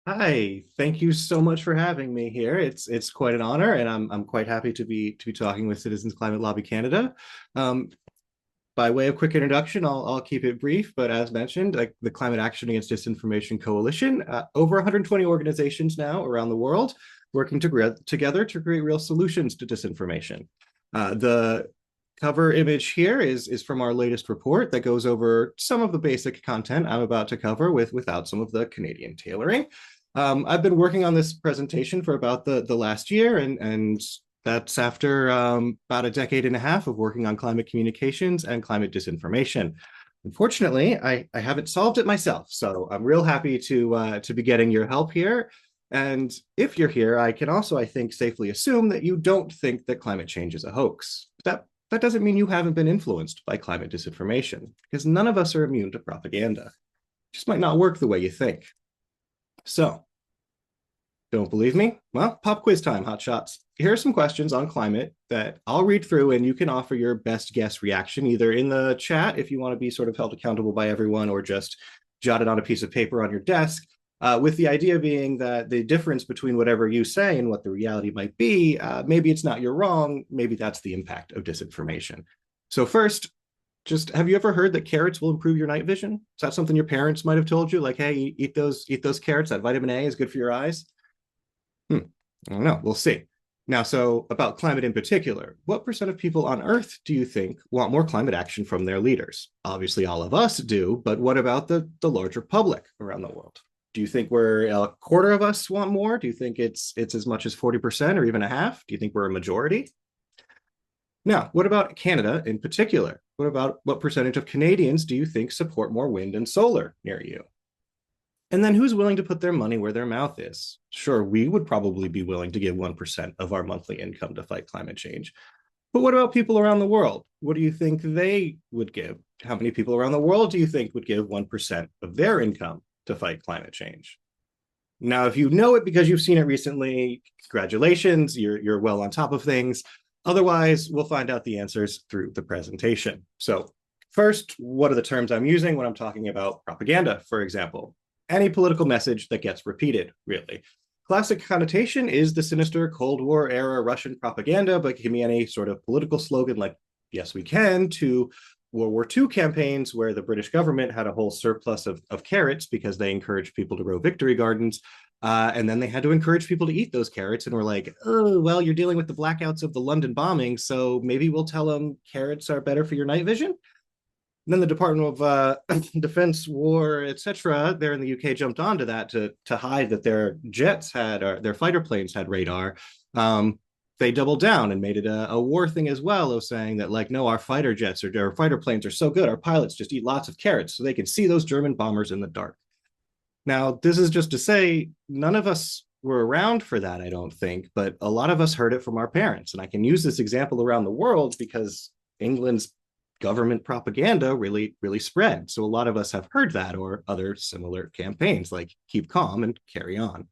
Hi, thank you so much for having me here. It's quite an honor, and I'm quite happy to be talking with Citizens Climate Lobby Canada. Um, by way of quick introduction, I'll keep it brief, but as mentioned, like the Climate Action Against Disinformation Coalition, over 120 organizations now around the world working together to create real solutions to disinformation. The cover image here is from our latest report that goes over some of the basic content I'm about to cover without some of the Canadian tailoring. I've been working on this presentation for about the last year, and that's after about a decade and a half of working on climate communications and climate disinformation. Unfortunately, I haven't solved it myself, so I'm real happy to be getting your help here. And if you're here, I can also, I think, safely assume that you don't think that climate change is a hoax. That doesn't mean you haven't been influenced by climate disinformation, because none of us are immune to propaganda. It just might not work the way you think. So, don't believe me? Well, pop quiz time, hot shots. Here are some questions on climate that I'll read through, and you can offer your best guess reaction either in the chat if you want to be sort of held accountable by everyone, or just jot it on a piece of paper on your desk. With the idea being that the difference between whatever you say and what the reality might be, maybe it's not you're wrong, maybe that's the impact of disinformation. So, first, just have you ever heard that carrots will improve your night vision? Is that something your parents might have told you? Like, hey, eat those carrots, that vitamin A is good for your eyes? Hmm. I don't know. We'll see. Now, so about climate in particular, what percent of people on Earth do you think want more climate action from their leaders? Obviously, all of us do, but what about the larger public around the world? Do you think we're a quarter of us want more? Do you think it's as much as 40% or even a half? Do you think we're a majority? Now, what about Canada in particular? What about what percentage of Canadians do you think support more wind and solar near you? And then who's willing to put their money where their mouth is? Sure, we would probably be willing to give 1% of our monthly income to fight climate change. But what about people around the world? What do you think they would give? How many people around the world do you think would give 1% of their income to fight climate change? Now, if you know it because you've seen it recently, congratulations, you're well on top of things. Otherwise, we'll find out the answers through the presentation. So, first, what are the terms I'm using when I'm talking about propaganda, for example? Any political message that gets repeated, really. Classic connotation is the sinister Cold War era Russian propaganda, but give me any sort of political slogan like, yes, we can, to World War II campaigns where the British government had a whole surplus of carrots because they encouraged people to grow victory gardens. And then they had to encourage people to eat those carrots, and we're like, oh, well, you're dealing with the blackouts of the London bombing, so maybe we'll tell them carrots are better for your night vision. And then the Department of Defense, War, etc., there in the UK jumped onto that to hide that their jets had, or their fighter planes had radar. They doubled down and made it a war thing as well, of saying that, like, no, our fighter jets or our fighter planes are so good, our pilots just eat lots of carrots so they can see those German bombers in the dark. Now, this is just to say none of us were around for that, I don't think, but a lot of us heard it from our parents. And I can use this example around the world because England's government propaganda really spread. So a lot of us have heard that, or other similar campaigns like keep calm and carry on.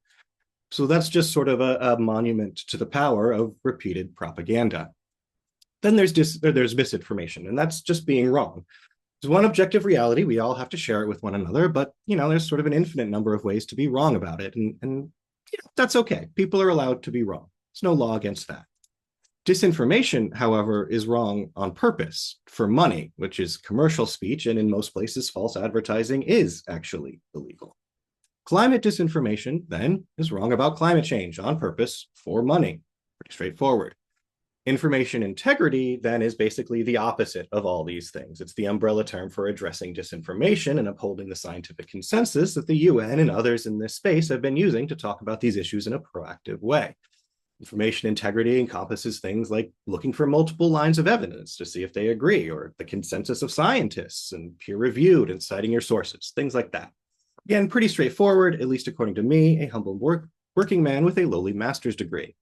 So that's just sort of a monument to the power of repeated propaganda. Then there's misinformation, and that's just being wrong. There's one objective reality. We all have to share it with one another, but there's sort of an infinite number of ways to be wrong about it, and that's okay. People are allowed to be wrong. There's no law against that. Disinformation, however, is wrong on purpose for money, which is commercial speech, and in most places, false advertising is actually illegal. Climate disinformation, then, is wrong about climate change on purpose for money. Pretty straightforward. Information integrity, then, is basically the opposite of all these things. It's the umbrella term for addressing disinformation and upholding the scientific consensus that the UN and others in this space have been using to talk about these issues in a proactive way. Information integrity encompasses things like looking for multiple lines of evidence to see if they agree, or the consensus of scientists and peer-reviewed and citing your sources, things like that. Again, pretty straightforward, at least according to me, a humble working man with a lowly master's degree.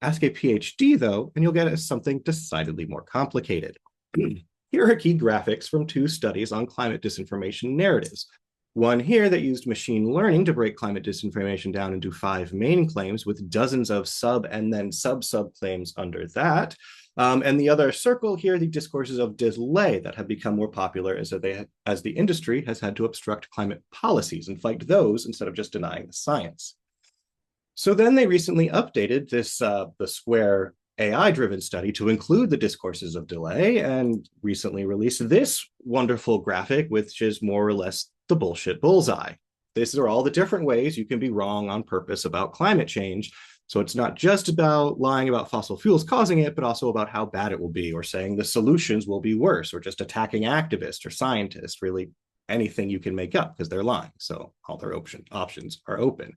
Ask a PhD, though, and you'll get something decidedly more complicated. Here are key graphics from two studies on climate disinformation narratives. One here that used machine learning to break climate disinformation down into 5 main claims with dozens of sub and then sub claims under that. And the other circle here, the discourses of delay that have become more popular as the industry has had to obstruct climate policies and fight those instead of just denying the science. So then they recently updated the Square AI-driven study to include the discourses of delay and recently released this wonderful graphic, which is more or less the bullshit bullseye. These are all the different ways you can be wrong on purpose about climate change. So it's not just about lying about fossil fuels causing it, but also about how bad it will be, or saying the solutions will be worse, or just attacking activists or scientists, really anything you can make up because they're lying. So all their options are open.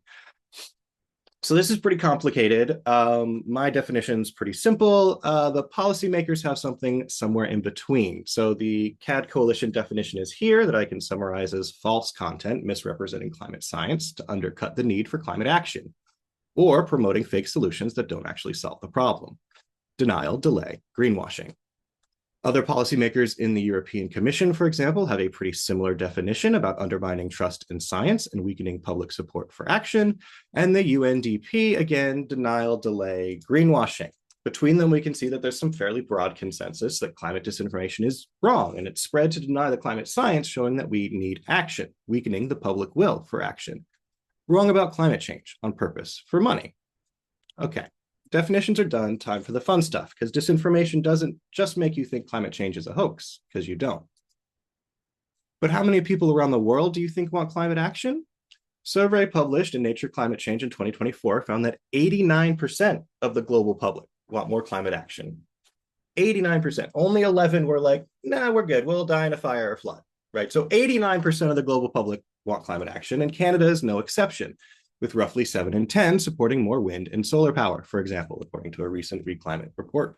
So this is pretty complicated. My definition is pretty simple. The policymakers have something somewhere in between. So the CAD coalition definition is here that I can summarize as false content misrepresenting climate science to undercut the need for climate action, or promoting fake solutions that don't actually solve the problem. Denial, delay, greenwashing. Other policymakers in the European Commission, for example, have a pretty similar definition about undermining trust in science and weakening public support for action. And the UNDP, again, denial, delay, greenwashing. Between them, we can see that there's some fairly broad consensus that climate disinformation is wrong, and it's spread to deny the climate science, showing that we need action, weakening the public will for action. Wrong about climate change on purpose for money. Okay. Definitions are done, time for the fun stuff, because disinformation doesn't just make you think climate change is a hoax, because you don't. But how many people around the world do you think want climate action? Survey published in Nature Climate Change in 2024 found that 89% of the global public want more climate action. 89%. Only 11 were like, nah, we're good. We'll die in a fire or flood, right? So 89% of the global public want climate action, and Canada is no exception, with roughly 7 in 10 supporting more wind and solar power, for example, according to a recent ReClimate report.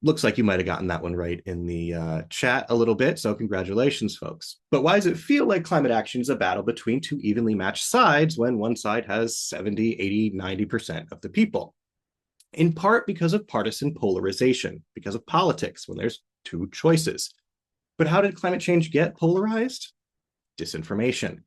Looks like you might have gotten that one right in the chat a little bit, so congratulations, folks. But why does it feel like climate action is a battle between two evenly matched sides when one side has 70, 80, 90% of the people? In part because of partisan polarization, because of politics, when there's two choices. But how did climate change get polarized? Disinformation.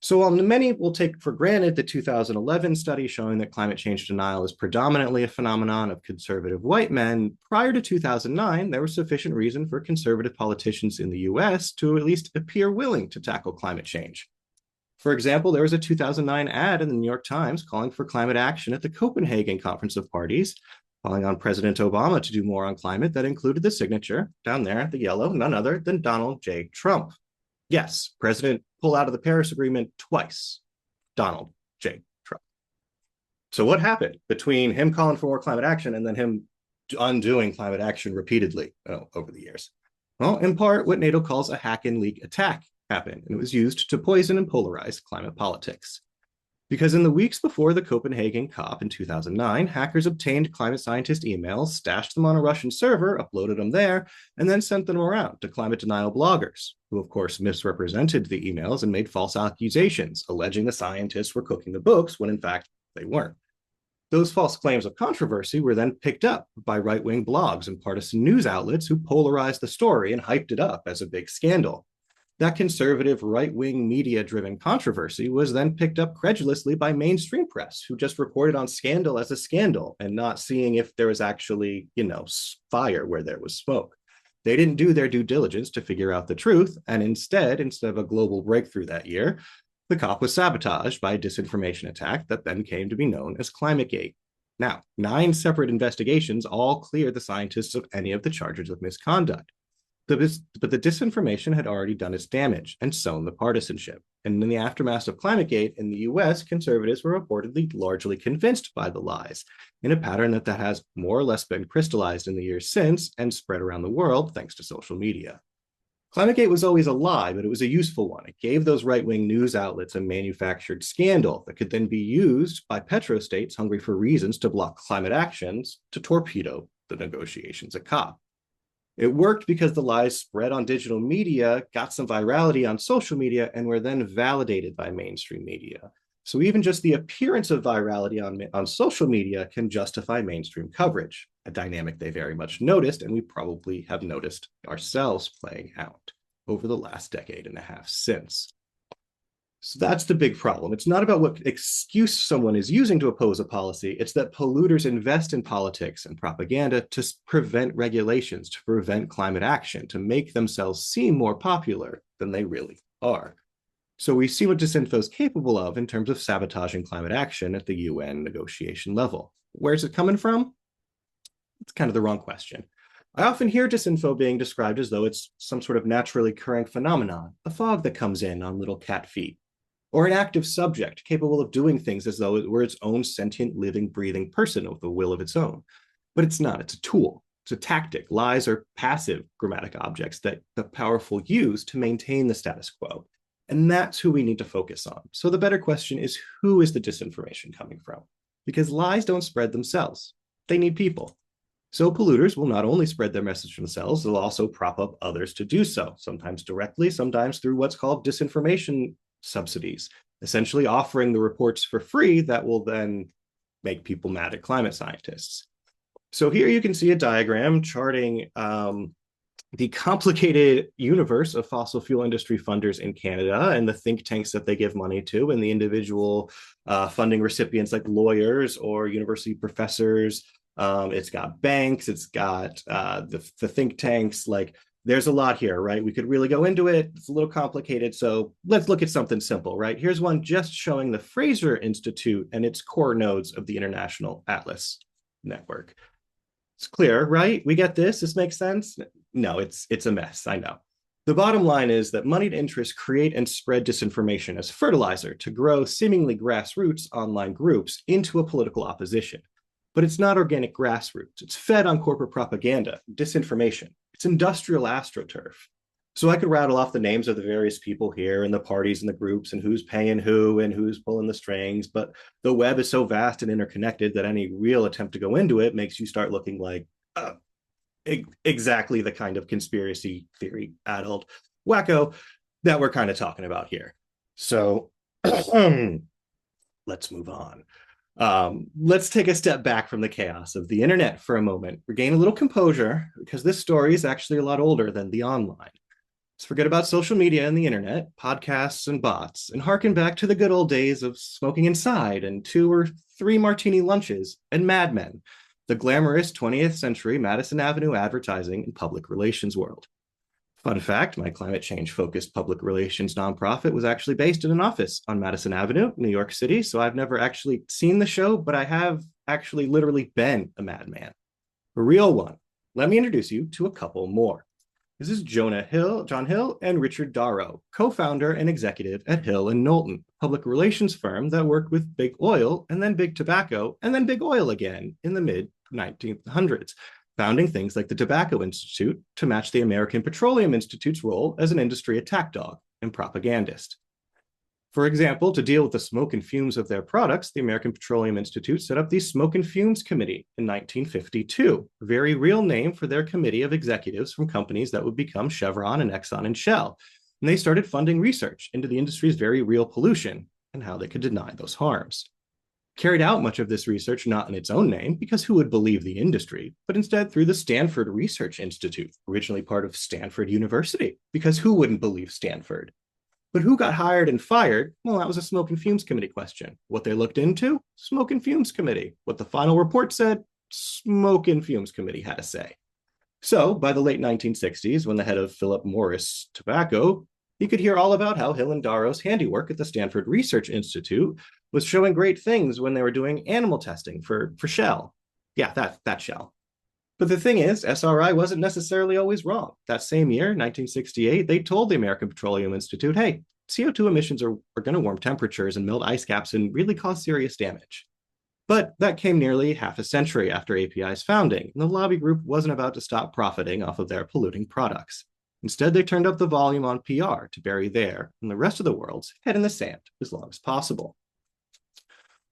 So while many will take for granted the 2011 study showing that climate change denial is predominantly a phenomenon of conservative white men, prior to 2009, there was sufficient reason for conservative politicians in the US to at least appear willing to tackle climate change. For example, there was a 2009 ad in the New York Times calling for climate action at the Copenhagen Conference of Parties, calling on President Obama to do more on climate that included the signature, down there, the yellow, none other than Donald J. Trump. Yes, President pulled out of the Paris Agreement twice. Donald J. Trump. So what happened between him calling for more climate action and then him undoing climate action repeatedly over the years? Well, in part, what NATO calls a hack and leak attack happened, and it was used to poison and polarize climate politics. Because in the weeks before the Copenhagen COP in 2009, hackers obtained climate scientist emails, stashed them on a Russian server, uploaded them there, and then sent them around to climate denial bloggers, who of course misrepresented the emails and made false accusations, alleging the scientists were cooking the books when in fact they weren't. Those false claims of controversy were then picked up by right-wing blogs and partisan news outlets who polarized the story and hyped it up as a big scandal. That conservative right-wing media-driven controversy was then picked up credulously by mainstream press, who just reported on scandal as a scandal and not seeing if there was actually, fire where there was smoke. They didn't do their due diligence to figure out the truth, and instead of a global breakthrough that year, the COP was sabotaged by a disinformation attack that then came to be known as ClimateGate. Now, 9 separate investigations all cleared the scientists of any of the charges of misconduct. But the disinformation had already done its damage and sown the partisanship. And in the aftermath of ClimateGate in the US, conservatives were reportedly largely convinced by the lies, in a pattern that has more or less been crystallized in the years since and spread around the world thanks to social media. ClimateGate was always a lie, but it was a useful one. It gave those right-wing news outlets a manufactured scandal that could then be used by petrostates hungry for reasons to block climate actions to torpedo the negotiations at COP. It worked because the lies spread on digital media, got some virality on social media, and were then validated by mainstream media. So even just the appearance of virality on social media can justify mainstream coverage, a dynamic they very much noticed, and we probably have noticed ourselves playing out over the last decade and a half since. So that's the big problem. It's not about what excuse someone is using to oppose a policy. It's that polluters invest in politics and propaganda to prevent regulations, to prevent climate action, to make themselves seem more popular than they really are. So we see what disinfo is capable of in terms of sabotaging climate action at the UN negotiation level. Where's it coming from? It's kind of the wrong question. I often hear disinfo being described as though it's some sort of naturally occurring phenomenon, a fog that comes in on little cat feet, or an active subject capable of doing things as though it were its own sentient, living, breathing person with a will of its own. But it's not. It's a tool. It's a tactic. Lies are passive grammatic objects that the powerful use to maintain the status quo. And that's who we need to focus on. So the better question is, who is the disinformation coming from? Because lies don't spread themselves. They need people. So polluters will not only spread their message themselves, they'll also prop up others to do so, sometimes directly, sometimes through what's called disinformation subsidies, essentially offering the reports for free that will then make people mad at climate scientists. So here you can see a diagram charting the complicated universe of fossil fuel industry funders in Canada and the think tanks that they give money to, and the individual funding recipients like lawyers or university professors. It's got banks, it's got the think tanks. Like, there's a lot here, right? We could really go into it. It's a little complicated. So let's look at something simple, right? Here's one just showing the Fraser Institute and its core nodes of the International Atlas Network. It's clear, right? We get this. This makes sense. No, it's a mess. I know. The bottom line is that moneyed interests create and spread disinformation as fertilizer to grow seemingly grassroots online groups into a political opposition. But it's not organic grassroots. It's fed on corporate propaganda, disinformation. It's industrial astroturf. So I could rattle off the names of the various people here and the parties and the groups and who's paying who and who's pulling the strings. But the web is so vast and interconnected that any real attempt to go into it makes you start looking like exactly the kind of conspiracy theory addled wacko that we're kind of talking about here. So let's move on. Let's take a step back from the chaos of the internet for a moment, regain a little composure, because this story is actually a lot older than the online. Let's forget about social media and the internet, podcasts and bots, and harken back to the good old days of smoking inside and 2 or 3 martini lunches and Mad Men, the glamorous 20th century Madison Avenue advertising and public relations world. Fun fact, my climate change focused public relations nonprofit was actually based in an office on Madison Avenue, New York City. So I've never actually seen the show, but I have actually literally been a madman, a real one. Let me introduce you to a couple more. This is John Hill and Richard Darrow, co-founder and executive at Hill and Knowlton, a public relations firm that worked with big oil and then big tobacco and then big oil again in the mid-1900s, founding things like the Tobacco Institute to match the American Petroleum Institute's role as an industry attack dog and propagandist. For example, to deal with the smoke and fumes of their products, the American Petroleum Institute set up the Smoke and Fumes Committee in 1952, a very real name for their committee of executives from companies that would become Chevron and Exxon and Shell. And they started funding research into the industry's very real pollution and how they could deny those harms. Carried out much of this research not in its own name, because who would believe the industry, but instead through the Stanford Research Institute, originally part of Stanford University, because who wouldn't believe Stanford? But who got hired and fired? Well, that was a Smoke and Fumes Committee question. What they looked into? Smoke and Fumes Committee. What the final report said? Smoke and Fumes Committee had to say. So by the late 1960s, when the head of Philip Morris Tobacco, he could hear all about how Hill and Darrow's handiwork at the Stanford Research Institute was showing great things when they were doing animal testing for Shell. Yeah, that Shell. But the thing is, SRI wasn't necessarily always wrong. That same year, 1968, they told the American Petroleum Institute, hey, CO2 emissions are going to warm temperatures and melt ice caps and really cause serious damage. But that came nearly half a century after API's founding, and the lobby group wasn't about to stop profiting off of their polluting products. Instead, they turned up the volume on PR to bury their and the rest of the world's head in the sand as long as possible.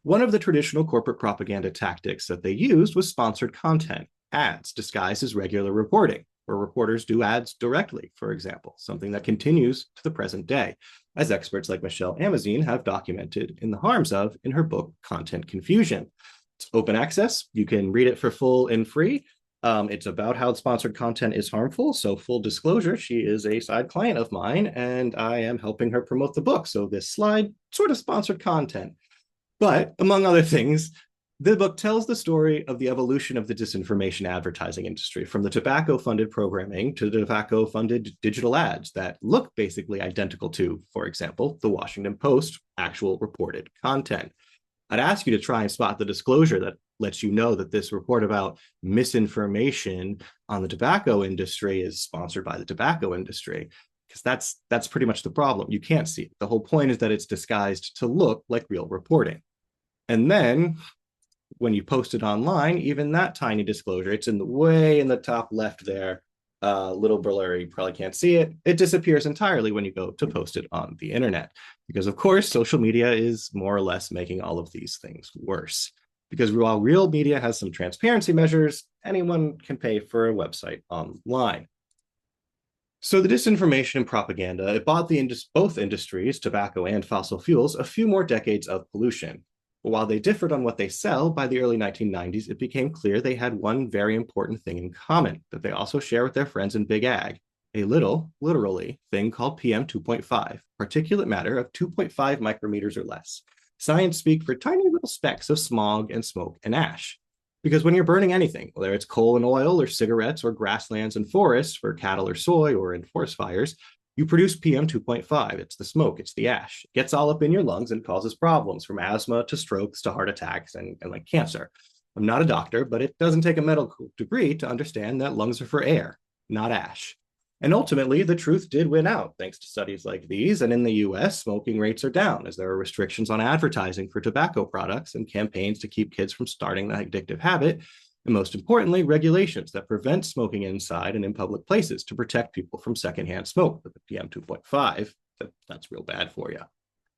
One of the traditional corporate propaganda tactics that they used was sponsored content, ads disguised as regular reporting, where reporters do ads directly, for example, something that continues to the present day, as experts like Michelle Amazine have documented in the harms of in her book, Content Confusion. It's open access. You can read it for full and free. It's about how sponsored content is harmful. So, full disclosure, she is a side client of mine, and I am helping her promote the book. So, this slide, sort of sponsored content. But among other things, the book tells the story of the evolution of the disinformation advertising industry, from the tobacco funded programming to the tobacco funded digital ads that look basically identical to, for example, the Washington Post actual reported content. I'd ask you to try and spot the disclosure that lets you know that this report about misinformation on the tobacco industry is sponsored by the tobacco industry, because that's pretty much the problem. You can't see it. The whole point is that it's disguised to look like real reporting. And then when you post it online, even that tiny disclosure, it's in the way in the top left there, little blurry, you probably can't see it. It disappears entirely when you go to post it on the internet. Because of course, social media is more or less making all of these things worse. Because while real media has some transparency measures, anyone can pay for a website online. So the disinformation and propaganda, it bought both industries, tobacco and fossil fuels, a few more decades of pollution. But while they differed on what they sell, by the early 1990s, it became clear they had one very important thing in common that they also share with their friends in Big Ag, a little, literally, thing called PM 2.5, particulate matter of 2.5 micrometers or less. Science speak for tiny little specks of smog and smoke and ash. Because when you're burning anything, whether it's coal and oil or cigarettes or grasslands and forests for cattle or soy or in forest fires, you produce PM 2.5. It's the smoke, it's the ash. It gets all up in your lungs and causes problems from asthma to strokes to heart attacks and like cancer. I'm not a doctor, but it doesn't take a medical degree to understand that lungs are for air, not ash. And ultimately, the truth did win out thanks to studies like these. And in the US, smoking rates are down as there are restrictions on advertising for tobacco products and campaigns to keep kids from starting the addictive habit. And most importantly, regulations that prevent smoking inside and in public places to protect people from secondhand smoke with the PM 2.5. That's real bad for you.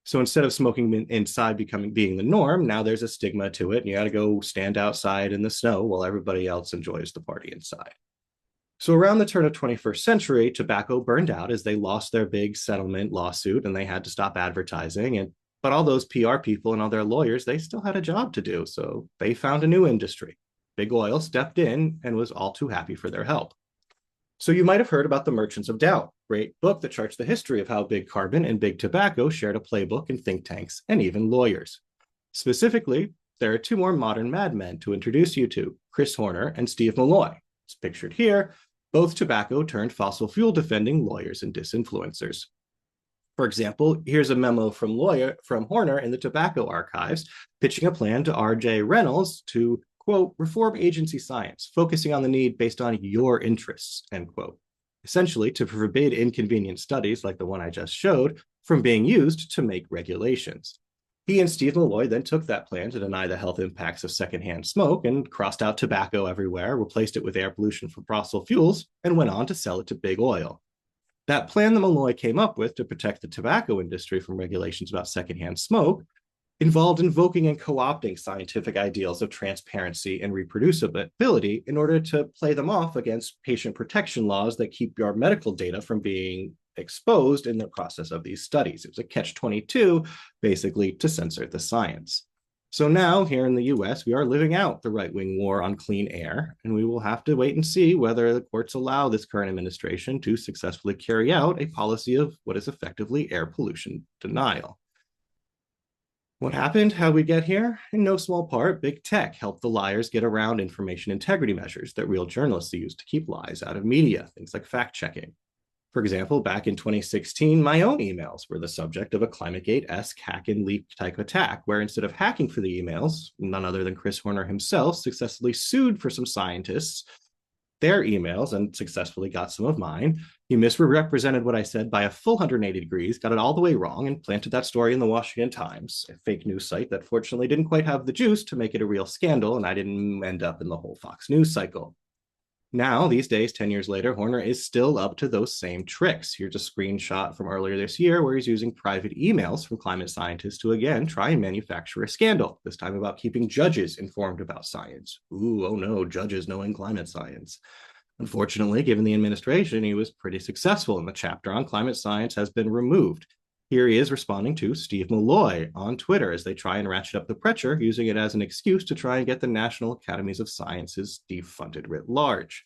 So instead of smoking inside being the norm, now there's a stigma to it. And you got to go stand outside in the snow while everybody else enjoys the party inside. So around the turn of 21st century, tobacco burned out as they lost their big settlement lawsuit and they had to stop advertising. But all those PR people and all their lawyers, they still had a job to do. So they found a new industry. Big Oil stepped in and was all too happy for their help. So you might have heard about the Merchants of Doubt, great book that charts the history of how big carbon and big tobacco shared a playbook in think tanks and even lawyers. Specifically, there are two more modern madmen to introduce you to, Chris Horner and Steve Malloy. It's pictured here, both tobacco turned fossil fuel defending lawyers and disinfluencers. For example, here's a memo from Horner in the tobacco archives pitching a plan to R.J. Reynolds to, quote, reform agency science, focusing on the need based on your interests, end quote. Essentially, to forbid inconvenient studies like the one I just showed from being used to make regulations. He and Steve Malloy then took that plan to deny the health impacts of secondhand smoke and crossed out tobacco everywhere, replaced it with air pollution from fossil fuels, and went on to sell it to Big Oil. That plan that Malloy came up with to protect the tobacco industry from regulations about secondhand smoke involved invoking and co-opting scientific ideals of transparency and reproducibility in order to play them off against patient protection laws that keep your medical data from being exposed in the process of these studies. It was a catch-22, basically, to censor the science. So now, here in the US, we are living out the right-wing war on clean air, and we will have to wait and see whether the courts allow this current administration to successfully carry out a policy of what is effectively air pollution denial. What happened? How we get here? In no small part, big tech helped the liars get around information integrity measures that real journalists use to keep lies out of media, things like fact-checking. For example, back in 2016, my own emails were the subject of a ClimateGate-esque hack and leak type attack, where instead of hacking for the emails, none other than Chris Horner himself successfully sued for some scientists their emails and successfully got some of mine. He misrepresented what I said by a full 180 degrees, got it all the way wrong, and planted that story in the Washington Times, a fake news site that fortunately didn't quite have the juice to make it a real scandal, and I didn't end up in the whole Fox News cycle. Now, these days, 10 years later, Horner is still up to those same tricks. Here's a screenshot from earlier this year where he's using private emails from climate scientists to, again, try and manufacture a scandal, this time about keeping judges informed about science. Ooh, oh no, judges knowing climate science. Unfortunately, given the administration, he was pretty successful, and the chapter on climate science has been removed. Here he is responding to Steve Malloy on Twitter as they try and ratchet up the pressure, using it as an excuse to try and get the National Academies of Sciences defunded writ large.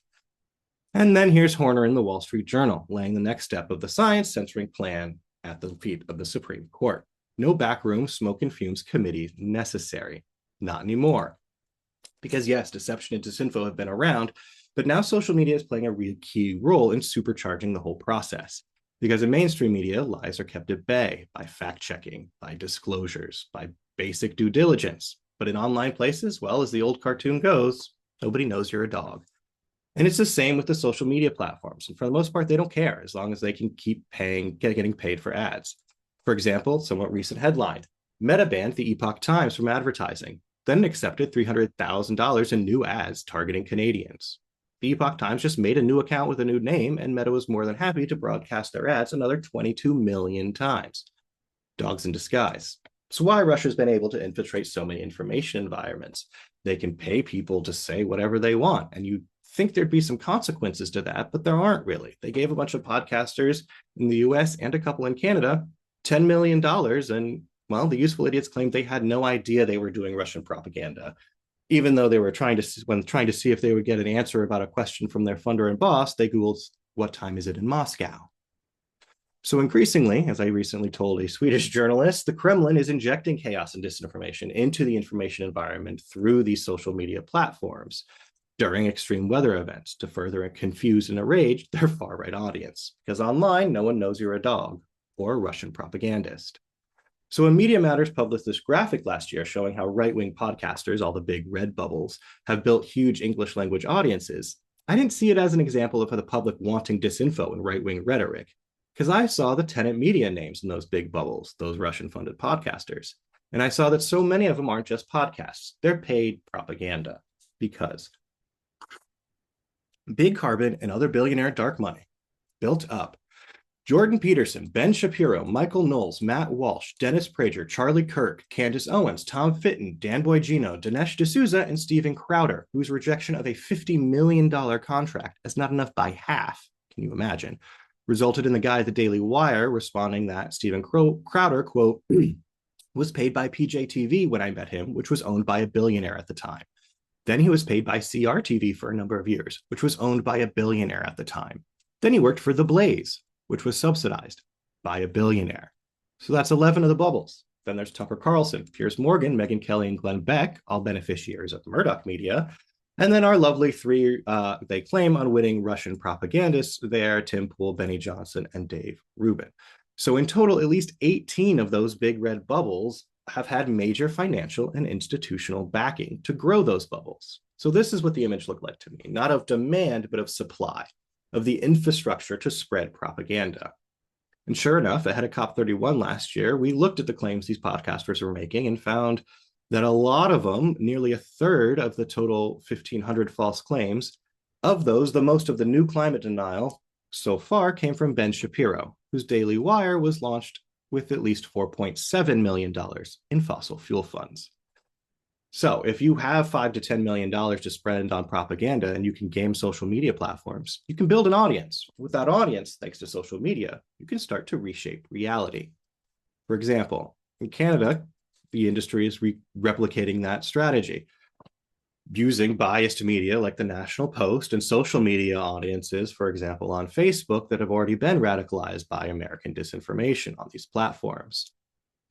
And then here's Horner in the Wall Street Journal, laying the next step of the science censoring plan at the feet of the Supreme Court. No backroom smoke and fumes committee necessary. Not anymore. Because yes, deception and disinfo have been around, but now social media is playing a real key role in supercharging the whole process. Because in mainstream media, lies are kept at bay by fact-checking, by disclosures, by basic due diligence. But in online places, well, as the old cartoon goes, nobody knows you're a dog. And it's the same with the social media platforms. And for the most part, they don't care as long as they can keep getting paid for ads. For example, somewhat recent headline, Meta banned the Epoch Times from advertising, then accepted $300,000 in new ads targeting Canadians. The Epoch Times just made a new account with a new name, and Meta was more than happy to broadcast their ads another 22 million times. Dogs in disguise. It's why Russia's been able to infiltrate so many information environments. They can pay people to say whatever they want, and you think there'd be some consequences to that, but there aren't really. They gave a bunch of podcasters in the US and a couple in Canada $10 million, and well, the useful idiots claimed they had no idea they were doing Russian propaganda, even though they were trying to see if they would get an answer about a question from their funder and boss, they Googled, what time is it in Moscow? So increasingly, as I recently told a Swedish journalist, the Kremlin is injecting chaos and disinformation into the information environment through these social media platforms during extreme weather events to further confuse and enrage their far-right audience. Because online, no one knows you're a dog or a Russian propagandist. So when Media Matters published this graphic last year showing how right-wing podcasters, all the big red bubbles, have built huge English language audiences, I didn't see it as an example of the public wanting disinfo and right-wing rhetoric, because I saw the tenant media names in those big bubbles, those Russian-funded podcasters. And I saw that so many of them aren't just podcasts, they're paid propaganda. Because Big Carbon and other billionaire dark money built up Jordan Peterson, Ben Shapiro, Michael Knowles, Matt Walsh, Dennis Prager, Charlie Kirk, Candace Owens, Tom Fitton, Dan Boigino, Dinesh D'Souza, and Steven Crowder, whose rejection of a $50 million contract as not enough by half, can you imagine, resulted in the guy at the Daily Wire responding that Steven Crowder, quote, was paid by PJTV when I met him, which was owned by a billionaire at the time. Then he was paid by CRTV for a number of years, which was owned by a billionaire at the time. Then he worked for The Blaze, which was subsidized by a billionaire. So that's 11 of the bubbles. Then there's Tucker Carlson, Piers Morgan, Megyn Kelly, and Glenn Beck, all beneficiaries of the Murdoch media. And then our lovely three, they claim, unwitting Russian propagandists there, Tim Pool, Benny Johnson, and Dave Rubin. So in total, at least 18 of those big red bubbles have had major financial and institutional backing to grow those bubbles. So this is what the image looked like to me, not of demand, but of supply, of the infrastructure to spread propaganda. And sure enough, ahead of COP31 last year, we looked at the claims these podcasters were making and found that a lot of them, nearly a third of the total 1,500 false claims, of those, the most of the new climate denial so far came from Ben Shapiro, whose Daily Wire was launched with at least $4.7 million in fossil fuel funds. So if you have $5 to $10 million to spend on propaganda and you can game social media platforms, you can build an audience. With that audience, thanks to social media, you can start to reshape reality. For example, in Canada, the industry is replicating that strategy, using biased media like the National Post and social media audiences, for example, on Facebook that have already been radicalized by American disinformation on these platforms.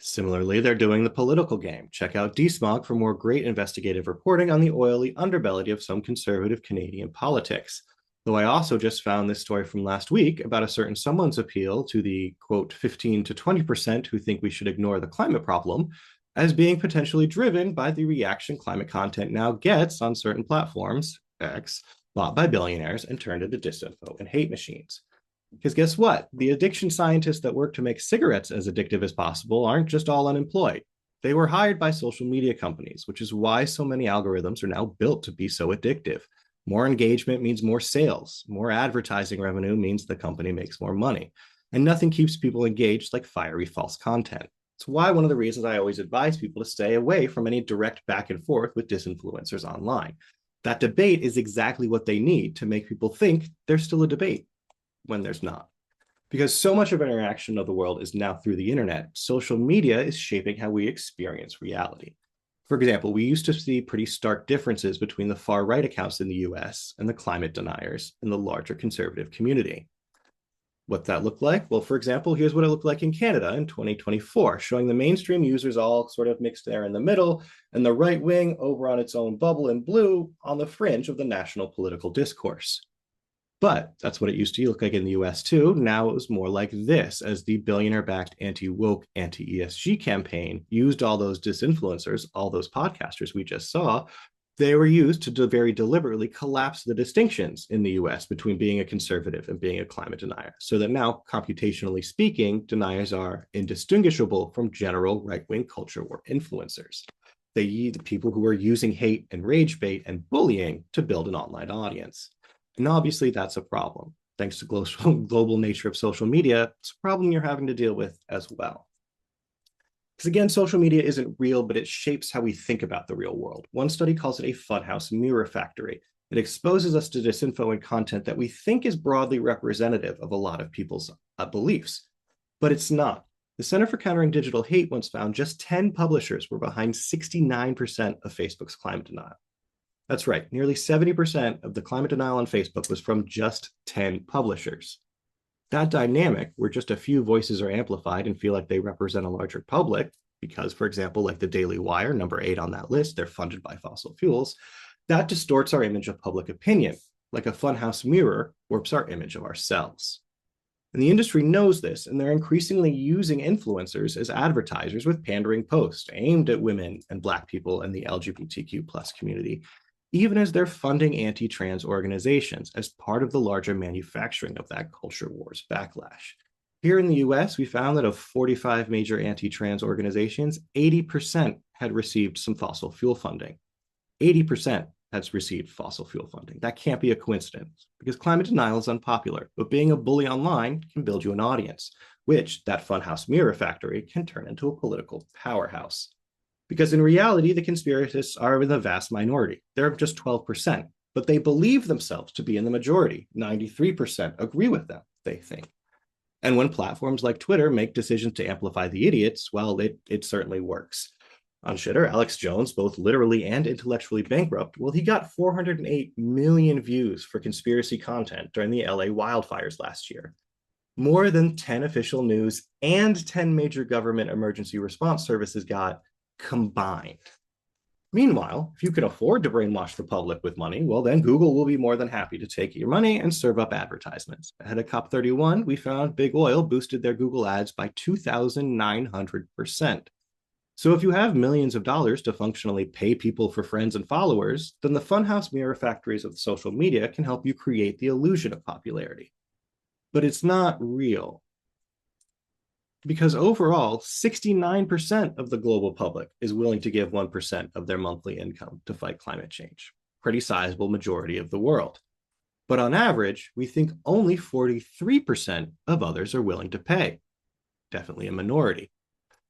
Similarly, they're doing the political game. Check out DSMOG for more great investigative reporting on the oily underbelly of some conservative Canadian politics. Though I also just found this story from last week about a certain someone's appeal to the, quote, 15 to 20% who think we should ignore the climate problem as being potentially driven by the reaction climate content now gets on certain platforms, X, bought by billionaires and turned into disinfo and hate machines. Because guess what? The addiction scientists that work to make cigarettes as addictive as possible aren't just all unemployed. They were hired by social media companies, which is why so many algorithms are now built to be so addictive. More engagement means more sales. More advertising revenue means the company makes more money. And nothing keeps people engaged like fiery false content. It's why one of the reasons I always advise people to stay away from any direct back and forth with disinfluencers online. That debate is exactly what they need to make people think there's still a debate when there's not. Because so much of interaction of the world is now through the internet, social media is shaping how we experience reality. For example, we used to see pretty stark differences between the far right accounts in the US and the climate deniers in the larger conservative community. What that looked like? Well, for example, here's what it looked like in Canada in 2024, showing the mainstream users all sort of mixed there in the middle, and the right wing over on its own bubble in blue on the fringe of the national political discourse. But that's what it used to look like in the US too. Now it was more like this, as the billionaire-backed anti-woke, anti-ESG campaign used all those disinfluencers, all those podcasters we just saw. They were used to very deliberately collapse the distinctions in the US between being a conservative and being a climate denier, so that now, computationally speaking, deniers are indistinguishable from general right-wing culture war influencers. The people who are using hate and rage bait and bullying to build an online audience. And obviously, that's a problem. Thanks to global nature of social media, it's a problem you're having to deal with as well. Because again, social media isn't real, but it shapes how we think about the real world. One study calls it a funhouse mirror factory. It exposes us to disinfo and content that we think is broadly representative of a lot of people's beliefs, but it's not. The Center for Countering Digital Hate once found just 10 publishers were behind 69% of Facebook's climate denial. That's right, nearly 70% of the climate denial on Facebook was from just 10 publishers. That dynamic, where just a few voices are amplified and feel like they represent a larger public, because, for example, like the Daily Wire, number 8 on that list, they're funded by fossil fuels, that distorts our image of public opinion, like a funhouse mirror warps our image of ourselves. And the industry knows this, and they're increasingly using influencers as advertisers with pandering posts aimed at women and Black people and the LGBTQ plus community, even as they're funding anti-trans organizations as part of the larger manufacturing of that culture wars backlash. Here in the US, we found that of 45 major anti-trans organizations, 80% had received some fossil fuel funding. 80% has received fossil fuel funding. That can't be a coincidence, because climate denial is unpopular, but being a bully online can build you an audience, which that funhouse mirror factory can turn into a political powerhouse. Because in reality, the conspiracists are in the vast minority. They're just 12%, but they believe themselves to be in the majority. 93% agree with them, they think. And when platforms like Twitter make decisions to amplify the idiots, well, it certainly works. On Shitter, Alex Jones, both literally and intellectually bankrupt, well, he got 408 million views for conspiracy content during the LA wildfires last year. More than 10 official news and 10 major government emergency response services got combined. Meanwhile, if you can afford to brainwash the public with money, well, then Google will be more than happy to take your money and serve up advertisements. Ahead of COP31, we found Big Oil boosted their Google ads by 2,900%. So if you have millions of dollars to functionally pay people for friends and followers, then the funhouse mirror factories of social media can help you create the illusion of popularity. But it's not real. Because overall, 69% of the global public is willing to give 1% of their monthly income to fight climate change. Pretty sizable majority of the world. But on average, we think only 43% of others are willing to pay. Definitely a minority.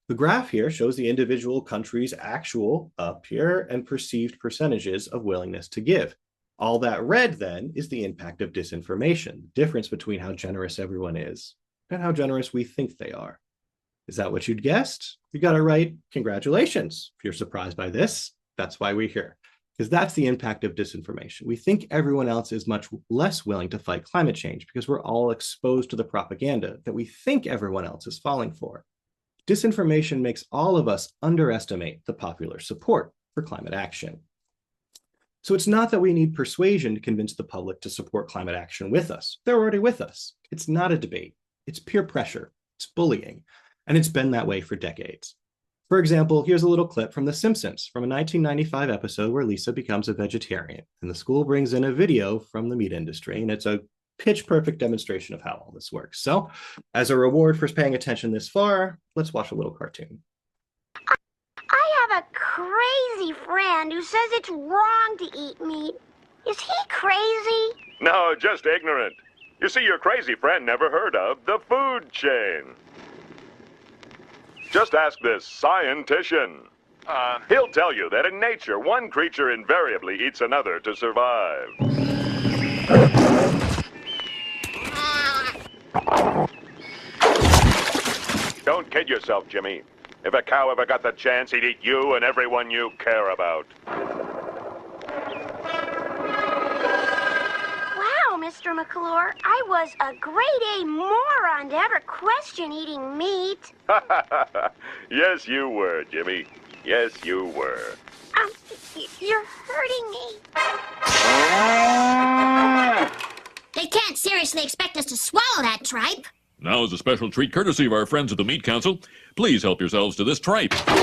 The graph here shows the individual country's actual, up here, and perceived percentages of willingness to give. All that red, then, is the impact of disinformation, the difference between how generous everyone is and how generous we think they are. Is that what you'd guessed? You got it right. Congratulations. If you're surprised by this, that's why we're here. Because that's the impact of disinformation. We think everyone else is much less willing to fight climate change because we're all exposed to the propaganda that we think everyone else is falling for. Disinformation makes all of us underestimate the popular support for climate action. So it's not that we need persuasion to convince the public to support climate action with us. They're already with us. It's not a debate. It's peer pressure. It's bullying. And it's been that way for decades. For example, here's a little clip from The Simpsons from a 1995 episode where Lisa becomes a vegetarian, and the school brings in a video from the meat industry, and it's a pitch perfect demonstration of how all this works. So, as a reward for paying attention this far, let's watch a little cartoon. I have a crazy friend who says it's wrong to eat meat. Is he crazy? No, just ignorant. You see, your crazy friend never heard of the food chain. Just ask this scientician. He'll tell you that in nature, one creature invariably eats another to survive. Don't kid yourself, Jimmy. If a cow ever got the chance, he'd eat you and everyone you care about. Wow, Mr. McClure, I was a grade A moron to ever question eating meat. Yes, you were, Jimmy. Yes, you were. You're hurting me. They can't seriously expect us to swallow that tripe. Now, as a special treat courtesy of our friends at the Meat Council, please help yourselves to this tripe. Stop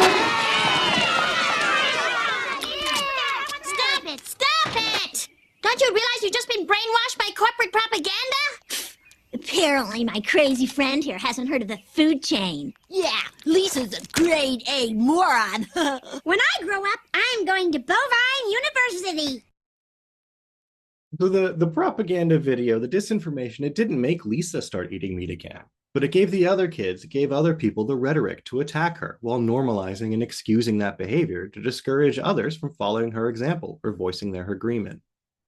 it! Stop it! Don't you realize you've just been brainwashed by corporate propaganda? Apparently my crazy friend here hasn't heard of the food chain. Yeah, Lisa's a grade A moron. When I grow up, I'm going to Bovine University. So the propaganda video, the disinformation, it didn't make Lisa start eating meat again, but it gave the other kids, it gave other people the rhetoric to attack her while normalizing and excusing that behavior to discourage others from following her example or voicing their agreement.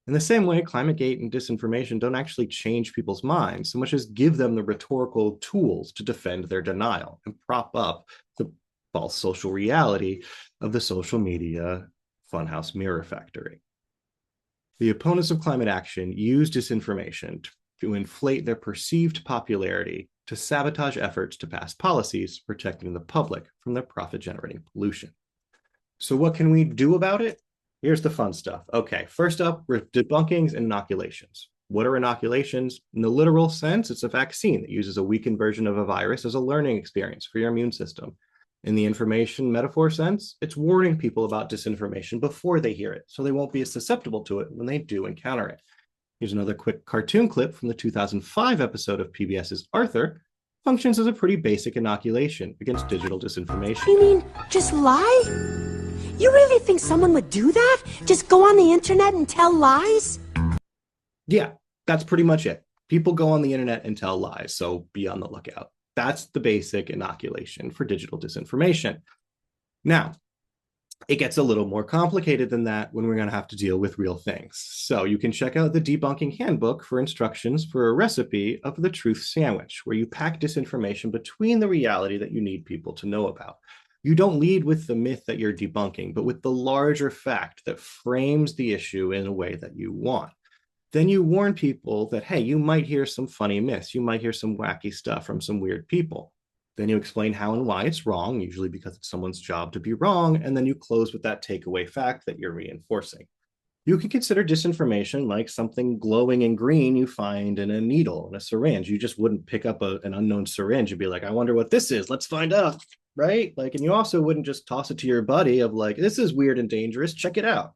In the same way, ClimateGate and disinformation don't actually change people's minds so much as give them the rhetorical tools to defend their denial and prop up the false social reality of the social media funhouse mirror factory. The opponents of climate action use disinformation to inflate their perceived popularity to sabotage efforts to pass policies protecting the public from their profit-generating pollution. So what can we do about it? Here's the fun stuff. Okay, first up, debunkings and inoculations. What are inoculations? In the literal sense, it's a vaccine that uses a weakened version of a virus as a learning experience for your immune system. In the information metaphor sense, it's warning people about disinformation before they hear it, so they won't be as susceptible to it when they do encounter it. Here's another quick cartoon clip from the 2005 episode of PBS's Arthur. Functions as a pretty basic inoculation against digital disinformation. You mean just lie? You really think someone would do that? Just go on the internet and tell lies? Yeah, that's pretty much it. People go on the internet and tell lies, so be on the lookout. That's the basic inoculation for digital disinformation. Now, it gets a little more complicated than that when we're going to have to deal with real things. So you can check out the debunking handbook for instructions for a recipe of the truth sandwich, where you pack disinformation between the reality that you need people to know about. You don't lead with the myth that you're debunking, but with the larger fact that frames the issue in a way that you want. Then you warn people that, hey, you might hear some funny myths. You might hear some wacky stuff from some weird people. Then you explain how and why it's wrong, usually because it's someone's job to be wrong. And then you close with that takeaway fact that you're reinforcing. You can consider disinformation like something glowing in green you find in a needle, in a syringe. You just wouldn't pick up an unknown syringe and be like, I wonder what this is. Let's find out, right? Like, and you also wouldn't just toss it to your buddy of like, this is weird and dangerous. Check it out.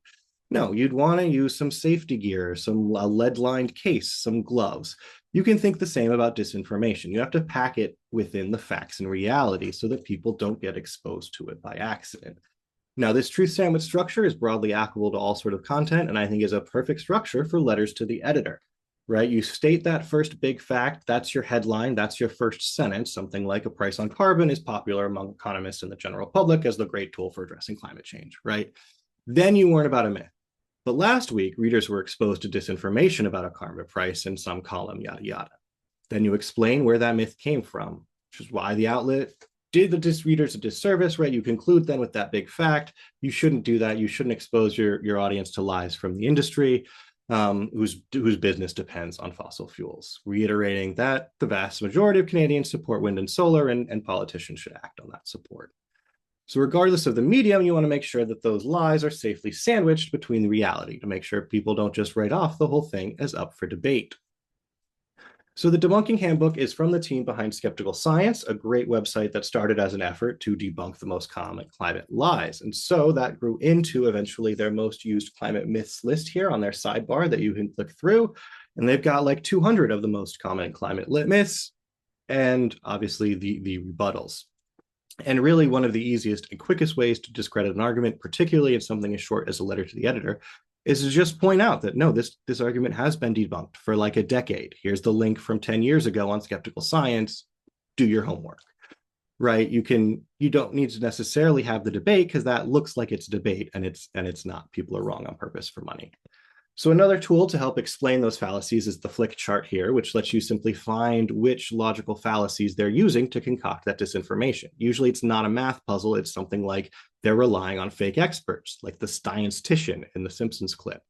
No, you'd want to use some safety gear, some lead-lined case, some gloves. You can think the same about disinformation. You have to pack it within the facts and reality so that people don't get exposed to it by accident. Now, this truth sandwich structure is broadly applicable to all sort of content, and I think is a perfect structure for letters to the editor, right? You state that first big fact, that's your headline, that's your first sentence, something like a price on carbon is popular among economists and the general public as the great tool for addressing climate change, right? Then you warn about a myth. But last week, readers were exposed to disinformation about a carbon price in some column, yada, yada. Then you explain where that myth came from, which is why the outlet did the readers a disservice, right? You conclude then with that big fact. You shouldn't do that. You shouldn't expose your audience to lies from the industry whose business depends on fossil fuels, reiterating that the vast majority of Canadians support wind and solar, and politicians should act on that support. So regardless of the medium, you want to make sure that those lies are safely sandwiched between the reality to make sure people don't just write off the whole thing as up for debate. So the debunking handbook is from the team behind Skeptical Science, a great website that started as an effort to debunk the most common climate lies. And so that grew into eventually their most used climate myths list here on their sidebar that you can click through. And they've got like 200 of the most common climate myths and obviously the rebuttals. And really one of the easiest and quickest ways to discredit an argument, particularly in something as short as a letter to the editor, is to just point out that, no, this argument has been debunked for like a decade. Here's the link from 10 years ago on Skeptical Science. Do your homework, right? You don't need to necessarily have the debate because that looks like it's a debate and it's not. People are wrong on purpose for money. So another tool to help explain those fallacies is the flick chart here, which lets you simply find which logical fallacies they're using to concoct that disinformation. Usually it's not a math puzzle. It's something like they're relying on fake experts, like the statistician in the Simpsons clip,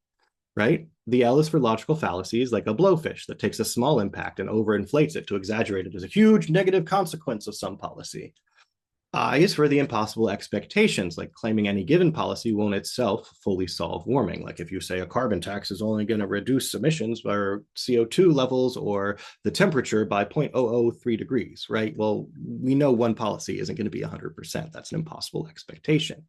right? The L is for logical fallacies, like a blowfish that takes a small impact and overinflates it to exaggerate it as a huge negative consequence of some policy. I is for the impossible expectations, like claiming any given policy won't itself fully solve warming. Like if you say a carbon tax is only going to reduce emissions or CO2 levels or the temperature by 0.003 degrees, right? Well, we know one policy isn't going to be 100%. That's an impossible expectation.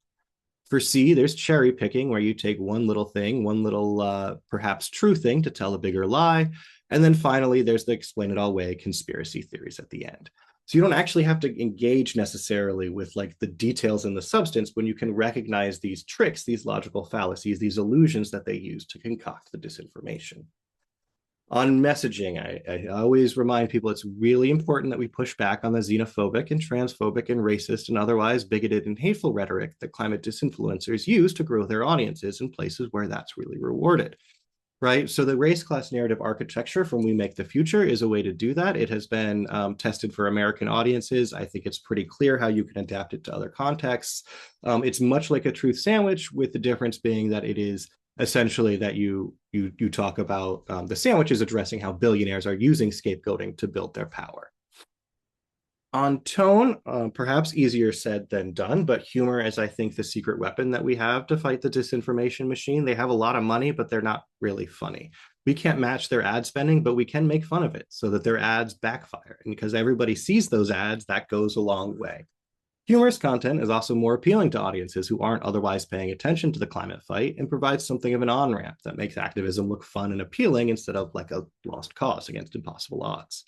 For C, there's cherry picking, where you take one little thing, one little perhaps true thing to tell a bigger lie. And then finally, there's the explain it all way conspiracy theories at the end. So you don't actually have to engage necessarily with like the details and the substance when you can recognize these tricks, these logical fallacies, these illusions that they use to concoct the disinformation. On messaging, I always remind people it's really important that we push back on the xenophobic and transphobic and racist and otherwise bigoted and hateful rhetoric that climate disinfluencers use to grow their audiences in places where that's really rewarded. Right. So the race class narrative architecture from We Make the Future is a way to do that. It has been tested for American audiences. I think it's pretty clear how you can adapt it to other contexts. It's much like a truth sandwich, with the difference being that it is essentially that you talk about the sandwich is addressing how billionaires are using scapegoating to build their power. On tone, perhaps easier said than done, but humor is, I think, the secret weapon that we have to fight the disinformation machine. They have a lot of money, but they're not really funny. We can't match their ad spending, but we can make fun of it so that their ads backfire. And because everybody sees those ads, that goes a long way. Humorous content is also more appealing to audiences who aren't otherwise paying attention to the climate fight and provides something of an on-ramp that makes activism look fun and appealing instead of like a lost cause against impossible odds.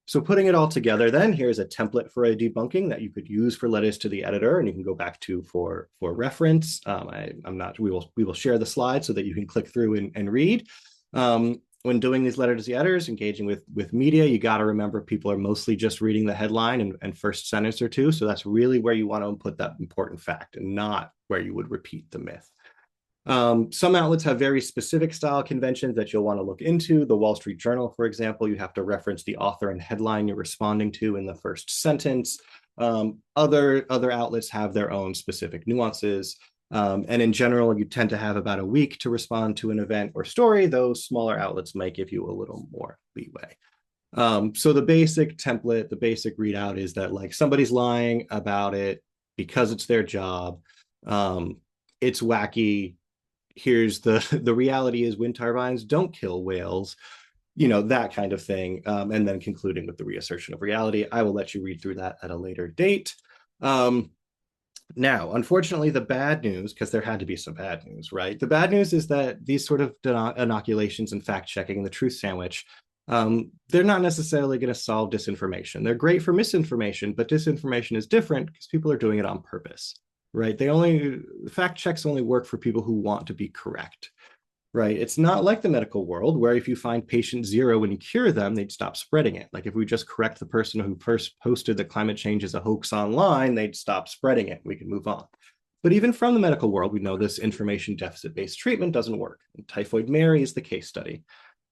So putting it all together, then here's a template for a debunking that you could use for letters to the editor, and you can go back to for reference. We will share the slides so that you can click through and read. When doing these letters to the editors, engaging with media, you got to remember people are mostly just reading the headline and first sentence or two. So that's really where you want to input that important fact and not where you would repeat the myth. Some outlets have very specific style conventions that you'll want to look into. The Wall Street Journal, for example, you have to reference the author and headline you're responding to in the first sentence. Other outlets have their own specific nuances. And in general, you tend to have about a week to respond to an event or story. Those smaller outlets might give you a little more leeway. So the basic template, the basic readout is that like somebody's lying about it because it's their job. It's wacky. Here's the reality is wind turbines don't kill whales, that kind of thing. And then concluding with the reassertion of reality. I will let you read through that at a later date. Now, unfortunately, the bad news, because there had to be some bad news, right? The bad news is that these sort of inoculations and fact checking and the truth sandwich, they're not necessarily going to solve disinformation. They're great for misinformation, but disinformation is different because people are doing it on purpose. Right? Fact checks only work for people who want to be correct, right? It's not like the medical world where if you find patient zero and you cure them, they'd stop spreading it. Like if we just correct the person who first posted that climate change is a hoax online, they'd stop spreading it. We can move on. But even from the medical world, we know this information deficit-based treatment doesn't work. And Typhoid Mary is the case study.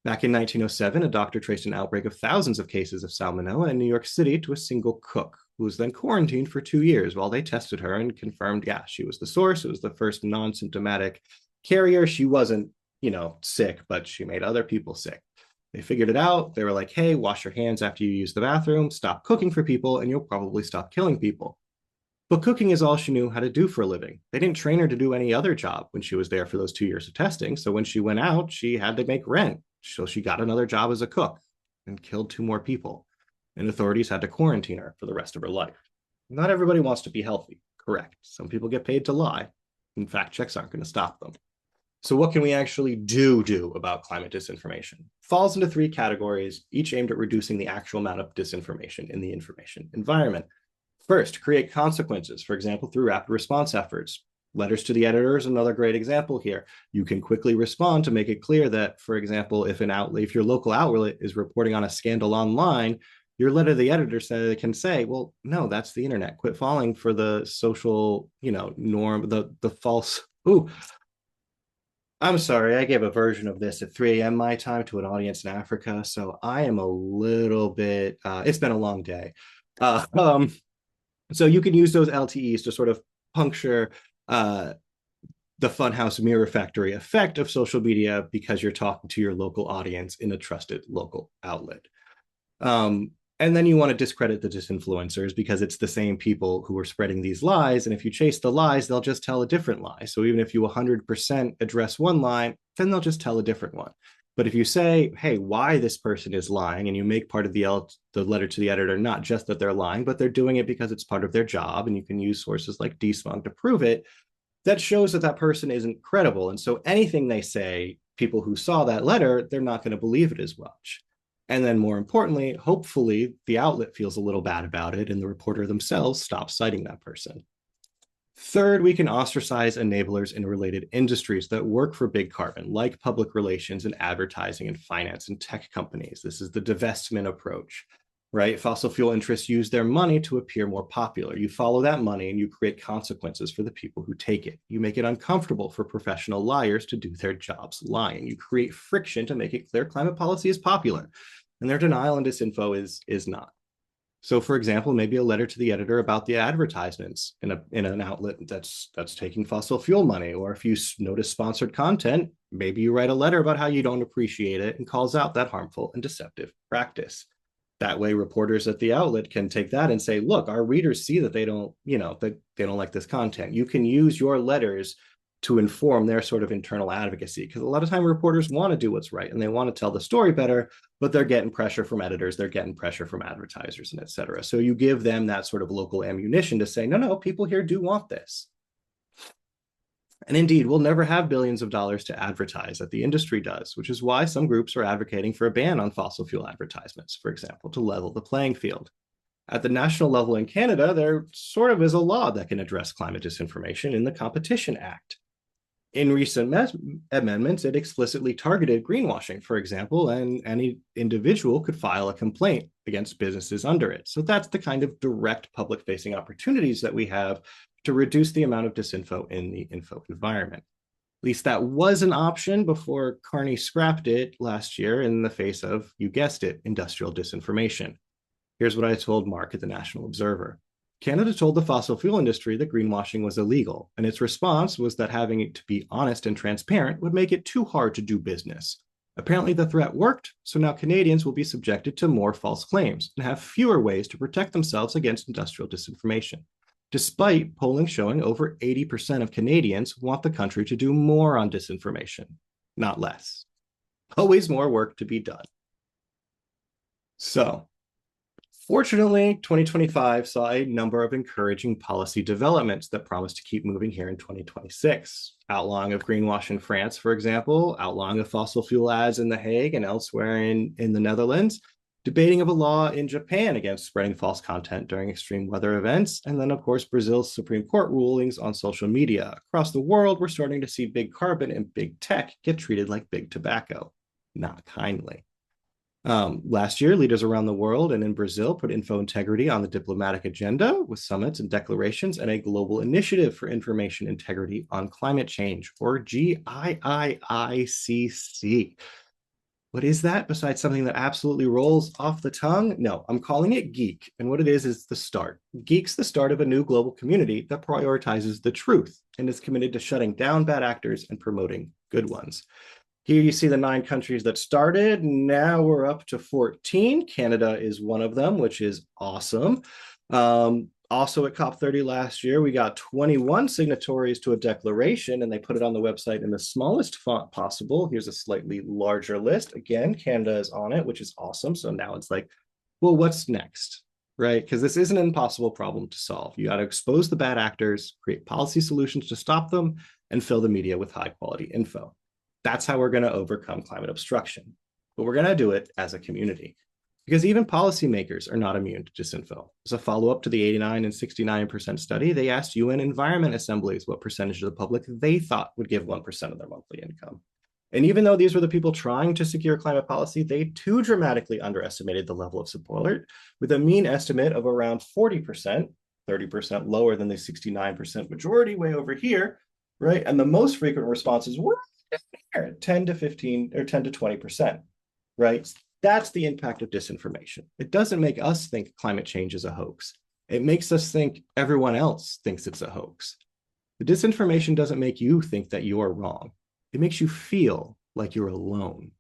Back in 1907, a doctor traced an outbreak of thousands of cases of salmonella in New York City to a single cook, who was then quarantined for 2 years while they tested her and confirmed, yeah, she was the source. It was the first non-symptomatic carrier. She wasn't, sick, but she made other people sick. They figured it out. They were like, hey, wash your hands after you use the bathroom, stop cooking for people, and you'll probably stop killing people. But cooking is all she knew how to do for a living. They didn't train her to do any other job when she was there for those 2 years of testing. So when she went out, she had to make rent. So she got another job as a cook and killed 2 more people. And authorities had to quarantine her for the rest of her life. Not everybody wants to be healthy, correct. Some people get paid to lie, and fact checks aren't going to stop them. So what can we actually do about climate disinformation? Falls into 3 categories, each aimed at reducing the actual amount of disinformation in the information environment. First, create consequences, for example, through rapid response efforts. Letters to the editor is another great example here. You can quickly respond to make it clear that, for example, if your local outlet is reporting on a scandal online, your letter to the editor can say, well, no, that's the internet. Quit falling for the social, norm, the false. I'm sorry, I gave a version of this at 3 a.m. my time to an audience in Africa, so I am a little bit, it's been a long day. Uh, um, so you can use those LTEs to sort of puncture uh, the funhouse mirror factory effect of social media because you're talking to your local audience in a trusted local outlet. Um, and then you want to discredit the disinfluencers because it's the same people who are spreading these lies. And if you chase the lies, they'll just tell a different lie. So even if you 100% address one lie, then they'll just tell a different one. But if you say, hey, why this person is lying, and you make part of the letter to the editor, not just that they're lying, but they're doing it because it's part of their job, and you can use sources like DSMUG to prove it, that shows that that person isn't credible. And so anything they say, people who saw that letter, they're not going to believe it as much. And then more importantly, hopefully the outlet feels a little bad about it and the reporter themselves stops citing that person. Third, we can ostracize enablers in related industries that work for big carbon, like public relations and advertising and finance and tech companies. This is the divestment approach, right? Fossil fuel interests use their money to appear more popular. You follow that money and you create consequences for the people who take it. You make it uncomfortable for professional liars to do their jobs lying. You create friction to make it clear climate policy is popular, and their denial and disinfo is not. So, for example, maybe a letter to the editor about the advertisements in an outlet that's taking fossil fuel money. Or if you notice sponsored content, maybe you write a letter about how you don't appreciate it and calls out that harmful and deceptive practice. That way, reporters at the outlet can take that and say, look, our readers see that they don't like this content. You can use your letters to inform their sort of internal advocacy, because a lot of time reporters want to do what's right and they want to tell the story better, but they're getting pressure from editors, they're getting pressure from advertisers, and et cetera. So you give them that sort of local ammunition to say, no, people here do want this. And indeed, we'll never have billions of dollars to advertise that the industry does, which is why some groups are advocating for a ban on fossil fuel advertisements, for example, to level the playing field. At the national level in Canada, there sort of is a law that can address climate disinformation in the Competition Act. In recent amendments, it explicitly targeted greenwashing, for example, and any individual could file a complaint against businesses under it. So that's the kind of direct public-facing opportunities that we have to reduce the amount of disinfo in the info environment. At least that was an option before Carney scrapped it last year in the face of, you guessed it, industrial disinformation. Here's what I told Mark at the National Observer. Canada told the fossil fuel industry that greenwashing was illegal, and its response was that having it to be honest and transparent would make it too hard to do business. Apparently the threat worked, so now Canadians will be subjected to more false claims and have fewer ways to protect themselves against industrial disinformation, despite polling showing over 80% of Canadians want the country to do more on disinformation, not less. Always more work to be done. So, fortunately, 2025 saw a number of encouraging policy developments that promise to keep moving here in 2026. Outlawing of greenwash in France, for example, outlawing of fossil fuel ads in The Hague and elsewhere in the Netherlands, debating of a law in Japan against spreading false content during extreme weather events, and then, of course, Brazil's Supreme Court rulings on social media. Across the world, we're starting to see big carbon and big tech get treated like big tobacco, not kindly. Last year, leaders around the world and in Brazil put info integrity on the diplomatic agenda with summits and declarations and a global initiative for information integrity on climate change, or GIIICC. What is that besides something that absolutely rolls off the tongue? No, I'm calling it GEEK. And what it is the start. GEEK's the start of a new global community that prioritizes the truth and is committed to shutting down bad actors and promoting good ones. Here you see the 9 countries that started. Now we're up to 14. Canada is one of them, which is awesome. Also at COP30 last year, we got 21 signatories to a declaration, and they put it on the website in the smallest font possible. Here's a slightly larger list. Again, Canada is on it, which is awesome. So now it's like, well, what's next, right? Because this is an impossible problem to solve. You got to expose the bad actors, create policy solutions to stop them, and fill the media with high quality info. That's how we're going to overcome climate obstruction. But we're going to do it as a community. Because even policymakers are not immune to disinfo. As a follow-up to the 89 and 69% study, they asked UN environment assemblies what percentage of the public they thought would give 1% of their monthly income. And even though these were the people trying to secure climate policy, they too dramatically underestimated the level of support, with a mean estimate of around 40%, 30% lower than the 69% majority way over here, right? And the most frequent responses were, Sure, 10 to 15 or 10 to 20%, right? That's the impact of disinformation. It doesn't make us think climate change is a hoax. It makes us think everyone else thinks it's a hoax. The disinformation doesn't make you think that you're wrong. It makes you feel like you're alone.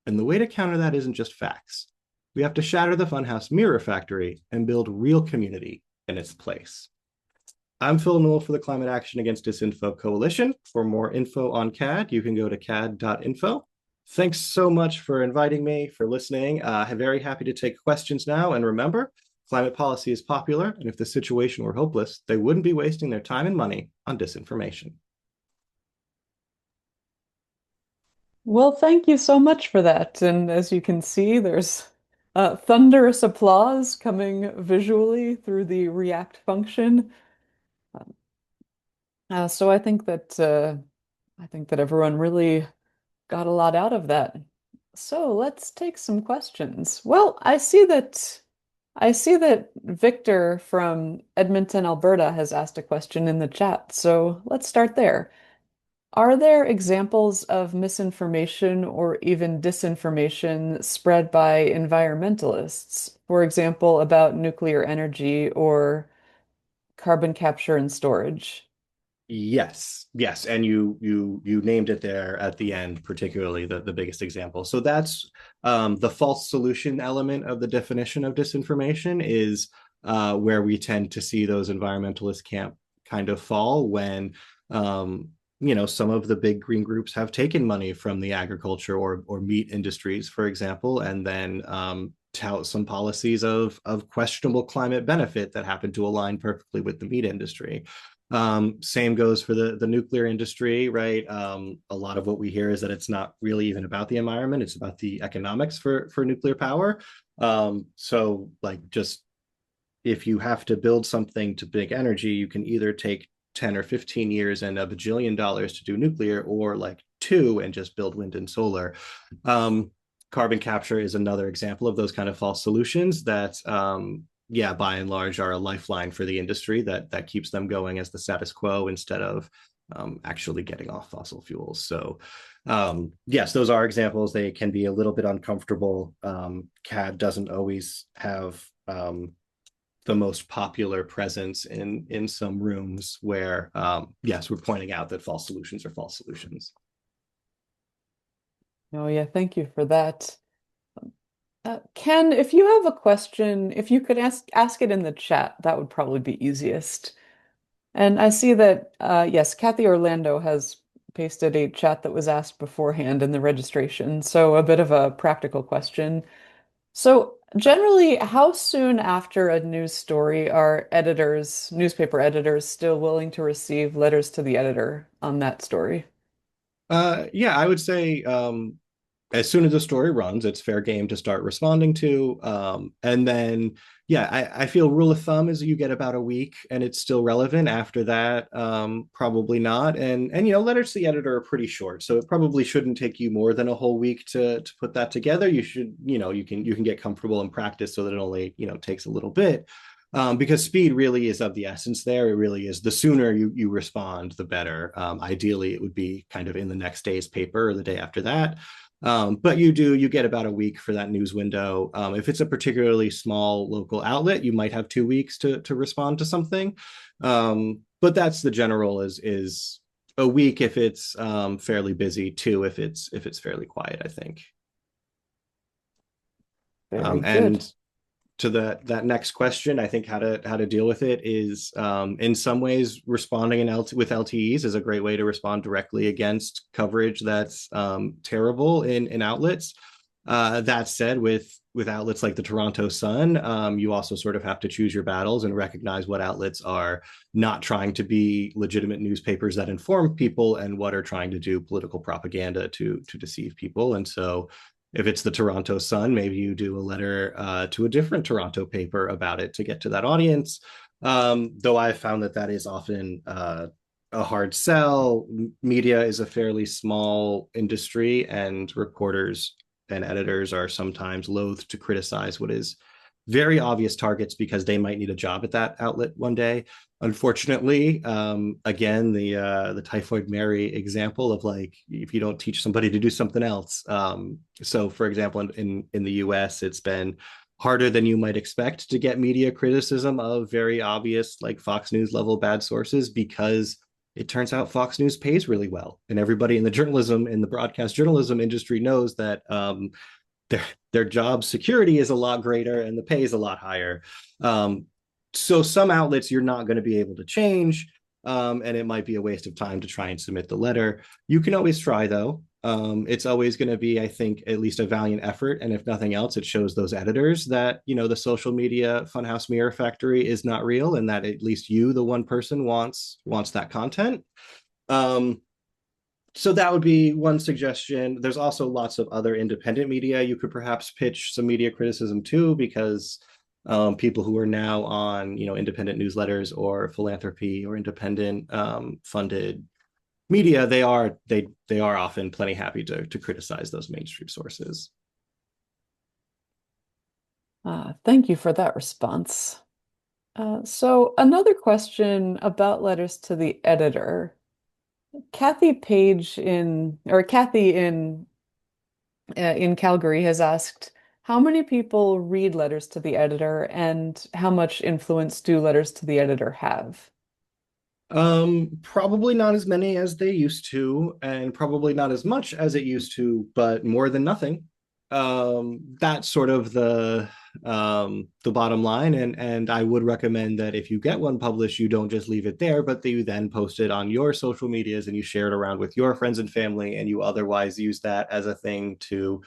And the way to counter that isn't just facts. We have to shatter the funhouse mirror factory and build real community in its place. I'm Phil Newell for the Climate Action Against Disinfo Coalition. For more info on CAD, you can go to cad.info. Thanks so much for inviting me, for listening. I'm very happy to take questions now. And remember, climate policy is popular, and if the situation were hopeless, they wouldn't be wasting their time and money on disinformation. Well, thank you so much for that. And as you can see, there's thunderous applause coming visually through the react function. So I think that everyone really got a lot out of that. So let's take some questions. Well, I see that Victor from Edmonton, Alberta has asked a question in the chat. So let's start there. Are there examples of misinformation or even disinformation spread by environmentalists? For example, about nuclear energy or carbon capture and storage? Yes, and you named it there at the end, particularly the biggest example. So that's the false solution element of the definition of disinformation is where we tend to see those environmentalist camp kind of fall when some of the big green groups have taken money from the agriculture or meat industries, for example, and then tout some policies of questionable climate benefit that happen to align perfectly with the meat industry. Same goes for the nuclear industry, right? A lot of what we hear is that it's not really even about the environment, it's about the economics for nuclear power. So like just if you have to build something to make energy, you can either take 10 or 15 years and $1 bajillion to do nuclear, or like 2 and just build wind and solar. Carbon capture is another example of those kind of false solutions that by and large are a lifeline for the industry that keeps them going as the status quo instead of actually getting off fossil fuels. So yes, those are examples. They can be a little bit uncomfortable. CAD doesn't always have the most popular presence in some rooms where yes, we're pointing out that false solutions are false solutions. Oh yeah, thank you for that. Ken, if you have a question, if you could ask it in the chat, that would probably be easiest. And I see that, yes, Kathy Orlando has pasted a chat that was asked beforehand in the registration. So a bit of a practical question. So generally, how soon after a news story are newspaper editors, still willing to receive letters to the editor on that story? Yeah, I would say as soon as the story runs, it's fair game to start responding to. And then, yeah, I feel rule of thumb is you get about a week and it's still relevant. After that, probably not. And letters to the editor are pretty short, so it probably shouldn't take you more than a whole week to put that together. You should, you can get comfortable and practice so that it only, takes a little bit. Because speed really is of the essence there. It really is. The sooner you respond, the better. Ideally, it would be kind of in the next day's paper or the day after that. But you get about a week for that news window. If it's a particularly small local outlet, you might have 2 weeks to respond to something. But that's the general is a week if it's fairly busy, 2 if it's fairly quiet, I think. Very good. And to that next question, I think how to deal with it is in some ways responding with LTEs is a great way to respond directly against coverage that's terrible in outlets. That said, with outlets like the Toronto Sun, you also sort of have to choose your battles and recognize what outlets are not trying to be legitimate newspapers that inform people and what are trying to do political propaganda to deceive people. And so if it's the Toronto Sun, maybe you do a letter to a different Toronto paper about it to get to that audience. Though I've found that is often a hard sell. Media is a fairly small industry, and reporters and editors are sometimes loath to criticize what is very obvious targets because they might need a job at that outlet one day. Unfortunately, again, the Typhoid Mary example of like if you don't teach somebody to do something else. So, for example, in the U.S., it's been harder than you might expect to get media criticism of very obvious like Fox News level bad sources because it turns out Fox News pays really well, and everybody in the broadcast journalism industry knows that their their job security is a lot greater and the pay is a lot higher. So some outlets you're not going to be able to change, and it might be a waste of time to try and submit the letter. You can always try though. It's always going to be, I think, at least a valiant effort, and if nothing else, it shows those editors that the social media funhouse mirror factory is not real, and that at least you, the one person, wants that content. Um, so that would be one suggestion. There's also lots of other independent media you could perhaps pitch some media criticism to, because people who are now on independent newsletters or philanthropy or independent funded media, they are often plenty happy to criticize those mainstream sources. Thank you for that response. So another question about letters to the editor. Kathy in Calgary has asked, how many people read letters to the editor, and how much influence do letters to the editor have? Probably not as many as they used to, and probably not as much as it used to, but more than nothing. That's sort of the bottom line, and I would recommend that if you get one published, you don't just leave it there, but that you then post it on your social medias and you share it around with your friends and family, and you otherwise use that as a thing to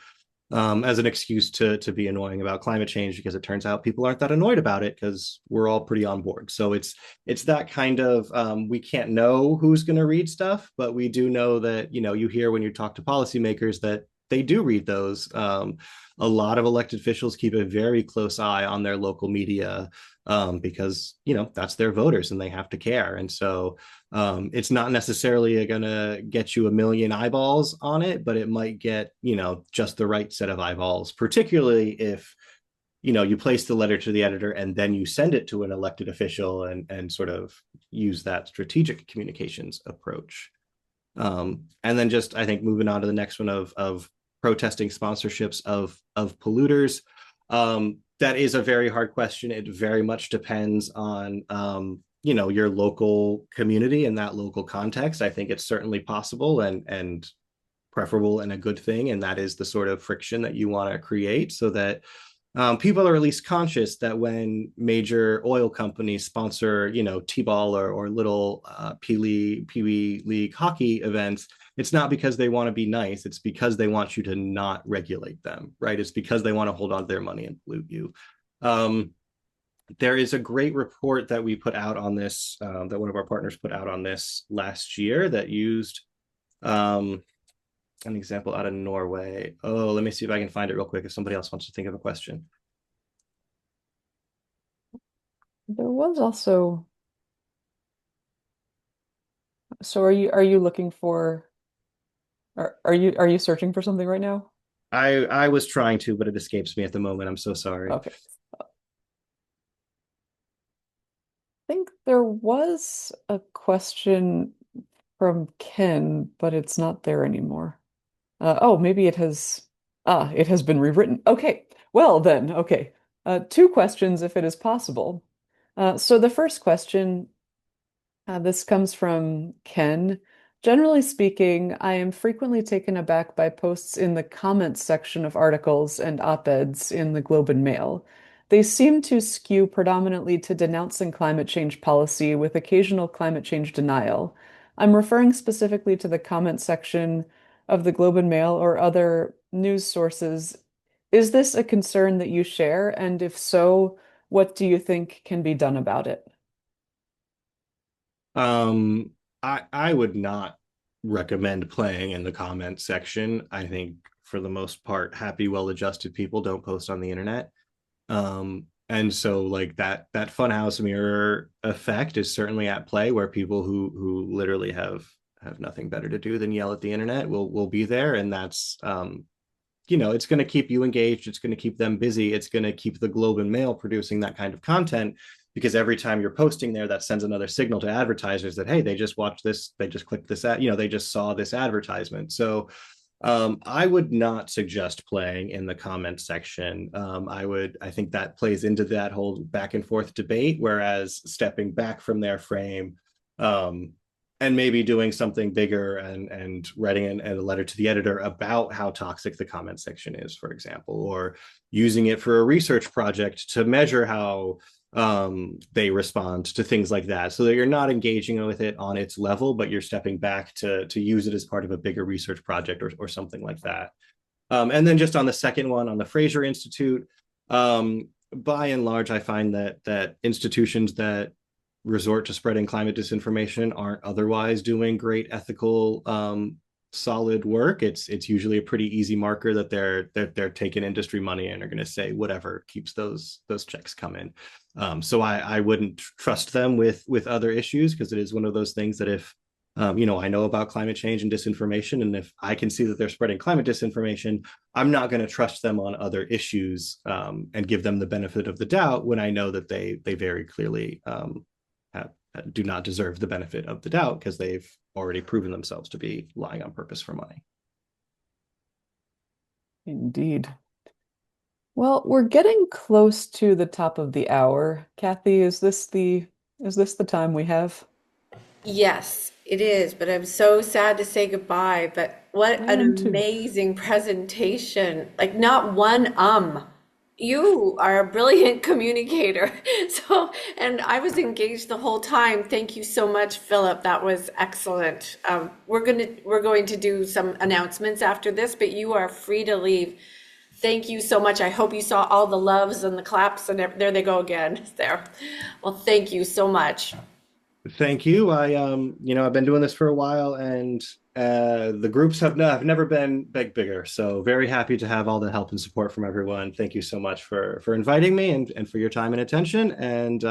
as an excuse to be annoying about climate change, because it turns out people aren't that annoyed about it because we're all pretty on board. So it's that kind of we can't know who's going to read stuff, but we do know that you hear when you talk to policymakers that they do read those. A lot of elected officials keep a very close eye on their local media because that's their voters and they have to care. And so it's not necessarily going to get you a million eyeballs on it, but it might get just the right set of eyeballs, particularly if you place the letter to the editor and then you send it to an elected official and sort of use that strategic communications approach. And then just, I think, moving on to the next one of protesting sponsorships of polluters. That is a very hard question. It very much depends on your local community and that local context. I think it's certainly possible and preferable and a good thing, and that is the sort of friction that you want to create so that people are at least conscious that when major oil companies sponsor, T-ball or little Pee-wee League hockey events, it's not because they want to be nice. It's because they want you to not regulate them, right? It's because they want to hold on to their money and pollute you. There is a great report that we put out on this, that one of our partners put out on this last year that used an example out of Norway. Oh, let me see if I can find it real quick if somebody else wants to think of a question. There was also, so are you looking for, are you searching for something right now? I was trying to, but it escapes me at the moment. I'm so sorry. Okay. I think there was a question from Ken, but it's not there anymore. Oh, maybe it has been rewritten. Okay. Well then, okay. Two questions if it is possible. So the first question, this comes from Ken. Generally speaking, I am frequently taken aback by posts in the comments section of articles and op-eds in the Globe and Mail. They seem to skew predominantly to denouncing climate change policy with occasional climate change denial. I'm referring specifically to the comment section of the Globe and Mail or other news sources. Is this a concern that you share? And if so, what do you think can be done about it? I would not recommend playing in the comment section. I think for the most part, happy, well-adjusted people don't post on the internet. And so like that funhouse mirror effect is certainly at play, where people who literally have nothing better to do than yell at the internet will be there, and that's it's going to keep you engaged. It's going to keep them busy. It's going to keep the Globe and Mail producing that kind of content, because every time you're posting there, that sends another signal to advertisers that, hey, they just watched this, they just clicked this ad, they just saw this advertisement. So I would not suggest playing in the comment section. I think that plays into that whole back and forth debate, whereas stepping back from their frame, and maybe doing something bigger and writing a letter to the editor about how toxic the comment section is, for example, or using it for a research project to measure how they respond to things like that, so that you're not engaging with it on its level, but you're stepping back to use it as part of a bigger research project or something like that. And then just on the second one, on the Fraser Institute, by and large, I find that institutions that resort to spreading climate disinformation aren't otherwise doing great ethical, solid work. It's usually a pretty easy marker that they're taking industry money and are going to say whatever keeps those checks coming. So I wouldn't trust them with other issues, because it is one of those things that if I know about climate change and disinformation, and if I can see that they're spreading climate disinformation, I'm not going to trust them on other issues, and give them the benefit of the doubt when I know that they very clearly do not deserve the benefit of the doubt, because they've already proven themselves to be lying on purpose for money. Indeed. Well, we're getting close to the top of the hour. Kathy, is this the time we have? Yes, it is, but I'm so sad to say goodbye. But what I an am too. amazing presentation. Like, not one. You are a brilliant communicator. So, and I was engaged the whole time. Thank you so much, Philip. That was excellent. We're going to do some announcements after this, but you are free to leave. Thank you so much. I hope you saw all the loves and the claps, and there they go again. There. Well, thank you so much. Thank you. I've been doing this for a while, and the groups have never been bigger. So very happy to have all the help and support from everyone. Thank you so much for inviting me and for your time and attention. And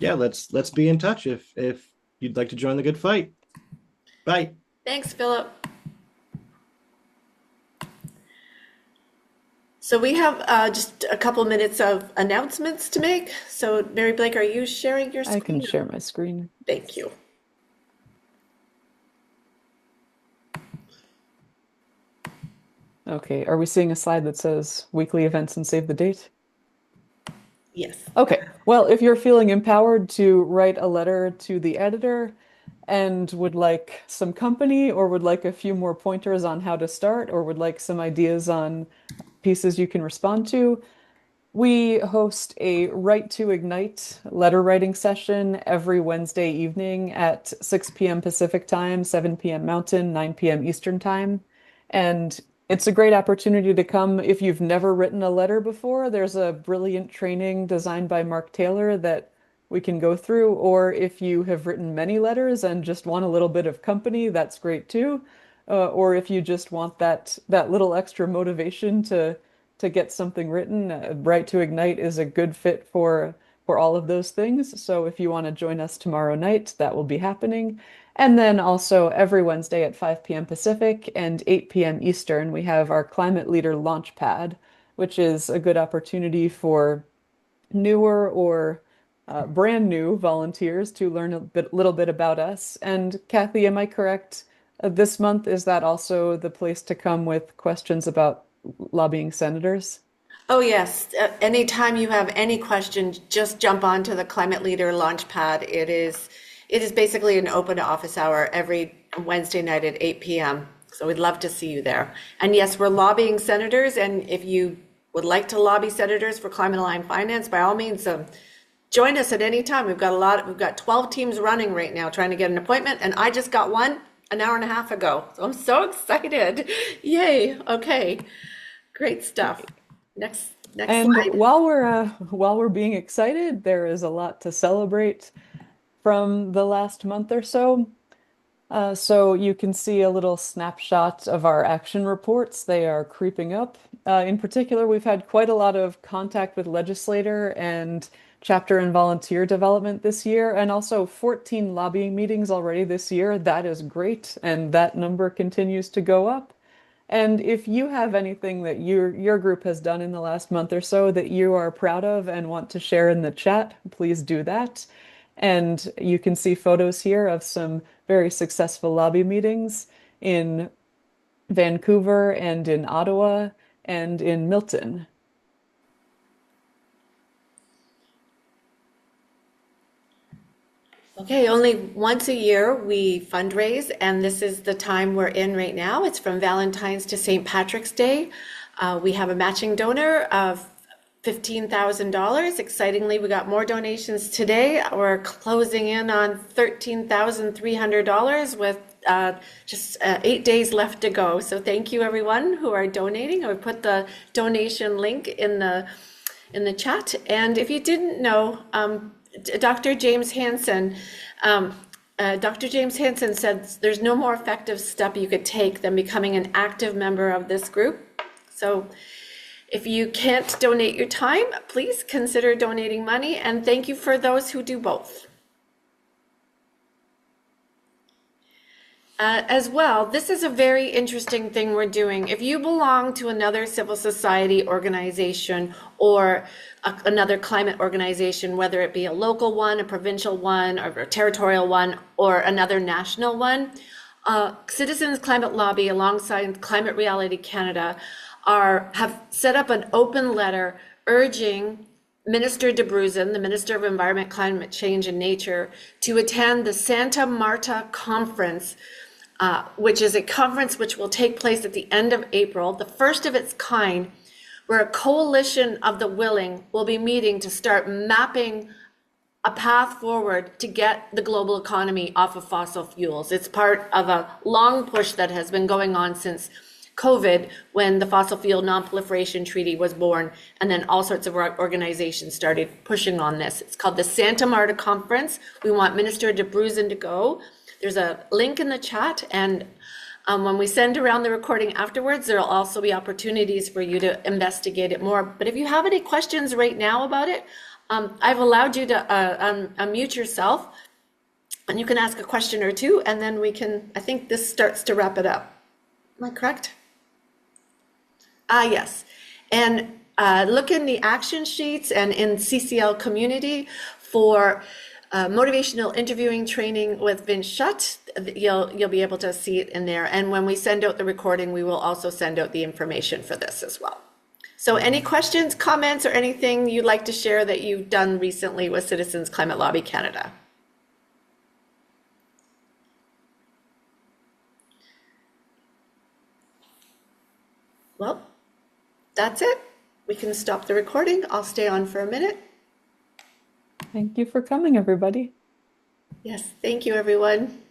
yeah, let's be in touch if you'd like to join the good fight. Bye. Thanks, Philip. So we have just a couple minutes of announcements to make. So Mary Blake, are you sharing your screen? I can share my screen. Thank you. Okay, are we seeing a slide that says weekly events and save the date? Yes. Okay, well, if you're feeling empowered to write a letter to the editor and would like some company, or would like a few more pointers on how to start, or would like some ideas on pieces you can respond to, we host a Write to Ignite letter writing session every Wednesday evening at 6 p.m. Pacific time, 7 p.m. Mountain, 9 p.m. Eastern time. And it's a great opportunity to come if you've never written a letter before. There's a brilliant training designed by Mark Taylor that we can go through. Or if you have written many letters and just want a little bit of company, that's great too. Or if you just want that little extra motivation to get something written, Write to Ignite is a good fit for all of those things. So if you want to join us tomorrow night, that will be happening. And then also every Wednesday at 5 p.m. Pacific and 8 p.m. Eastern, we have our Climate Leader Launchpad, which is a good opportunity for newer or brand new volunteers to learn little bit about us. And Kathy, am I correct? This month, is that also the place to come with questions about lobbying senators? Oh, yes. Anytime you have any questions, just jump onto the Climate Leader Launchpad. It is basically an open office hour every Wednesday night at 8 p.m. So we'd love to see you there. And yes, we're lobbying senators. And if you would like to lobby senators for climate aligned finance, by all means, join us at any time. We've got 12 teams running right now trying to get an appointment. And I just got one an hour and a half ago. So I'm so excited. Yay. Okay. Great stuff. Next And slide. while we're being excited, there is a lot to celebrate from the last month or so. So you can see a little snapshot of our action reports. They are creeping up. In particular, we've had quite a lot of contact with legislator and chapter and volunteer development this year, and also 14 lobbying meetings already this year. That is great, and that number continues to go up. And if you have anything that your group has done in the last month or so that you are proud of and want to share in the chat, please do that. And you can see photos here of some very successful lobby meetings in Vancouver and in Ottawa and in Milton. Okay, only once a year we fundraise, and this is the time we're in right now. It's from Valentine's to St. Patrick's Day. We have a matching donor of $15,000. Excitingly, we got more donations today. We're closing in on $13,300 with just 8 days left to go. So thank you everyone who are donating. I would put the donation link in the chat. And if you didn't know, Dr. James Hansen said there's no more effective step you could take than becoming an active member of this group. So if you can't donate your time, please consider donating money, and thank you for those who do both. As well, this is a very interesting thing we're doing. If you belong to another civil society organization or another climate organization, whether it be a local one, a provincial one, or a territorial one, or another national one, Citizens Climate Lobby alongside Climate Reality Canada have set up an open letter urging Minister DeBruzen, the Minister of Environment, Climate Change and Nature, to attend the Santa Marta Conference, which is a conference which will take place at the end of April, the first of its kind, where a coalition of the willing will be meeting to start mapping a path forward to get the global economy off of fossil fuels. It's part of a long push that has been going on since COVID, when the Fossil Fuel Non-Proliferation Treaty was born, and then all sorts of organizations started pushing on this. It's called the Santa Marta Conference. We want Minister DeBruzen to go. There's a link in the chat, and when we send around the recording afterwards, there'll also be opportunities for you to investigate it more. But if you have any questions right now about it, I've allowed you to unmute yourself, and you can ask a question or two, and then we can, I think this starts to wrap it up. Am I correct? Yes. And look in the action sheets and in CCL community for motivational interviewing training with Vince Schutt. You'll be able to see it in there. And when we send out the recording, we will also send out the information for this as well. So any questions, comments, or anything you'd like to share that you've done recently with Citizens Climate Lobby Canada? Well, that's it. We can stop the recording. I'll stay on for a minute. Thank you for coming, everybody. Yes, thank you, everyone.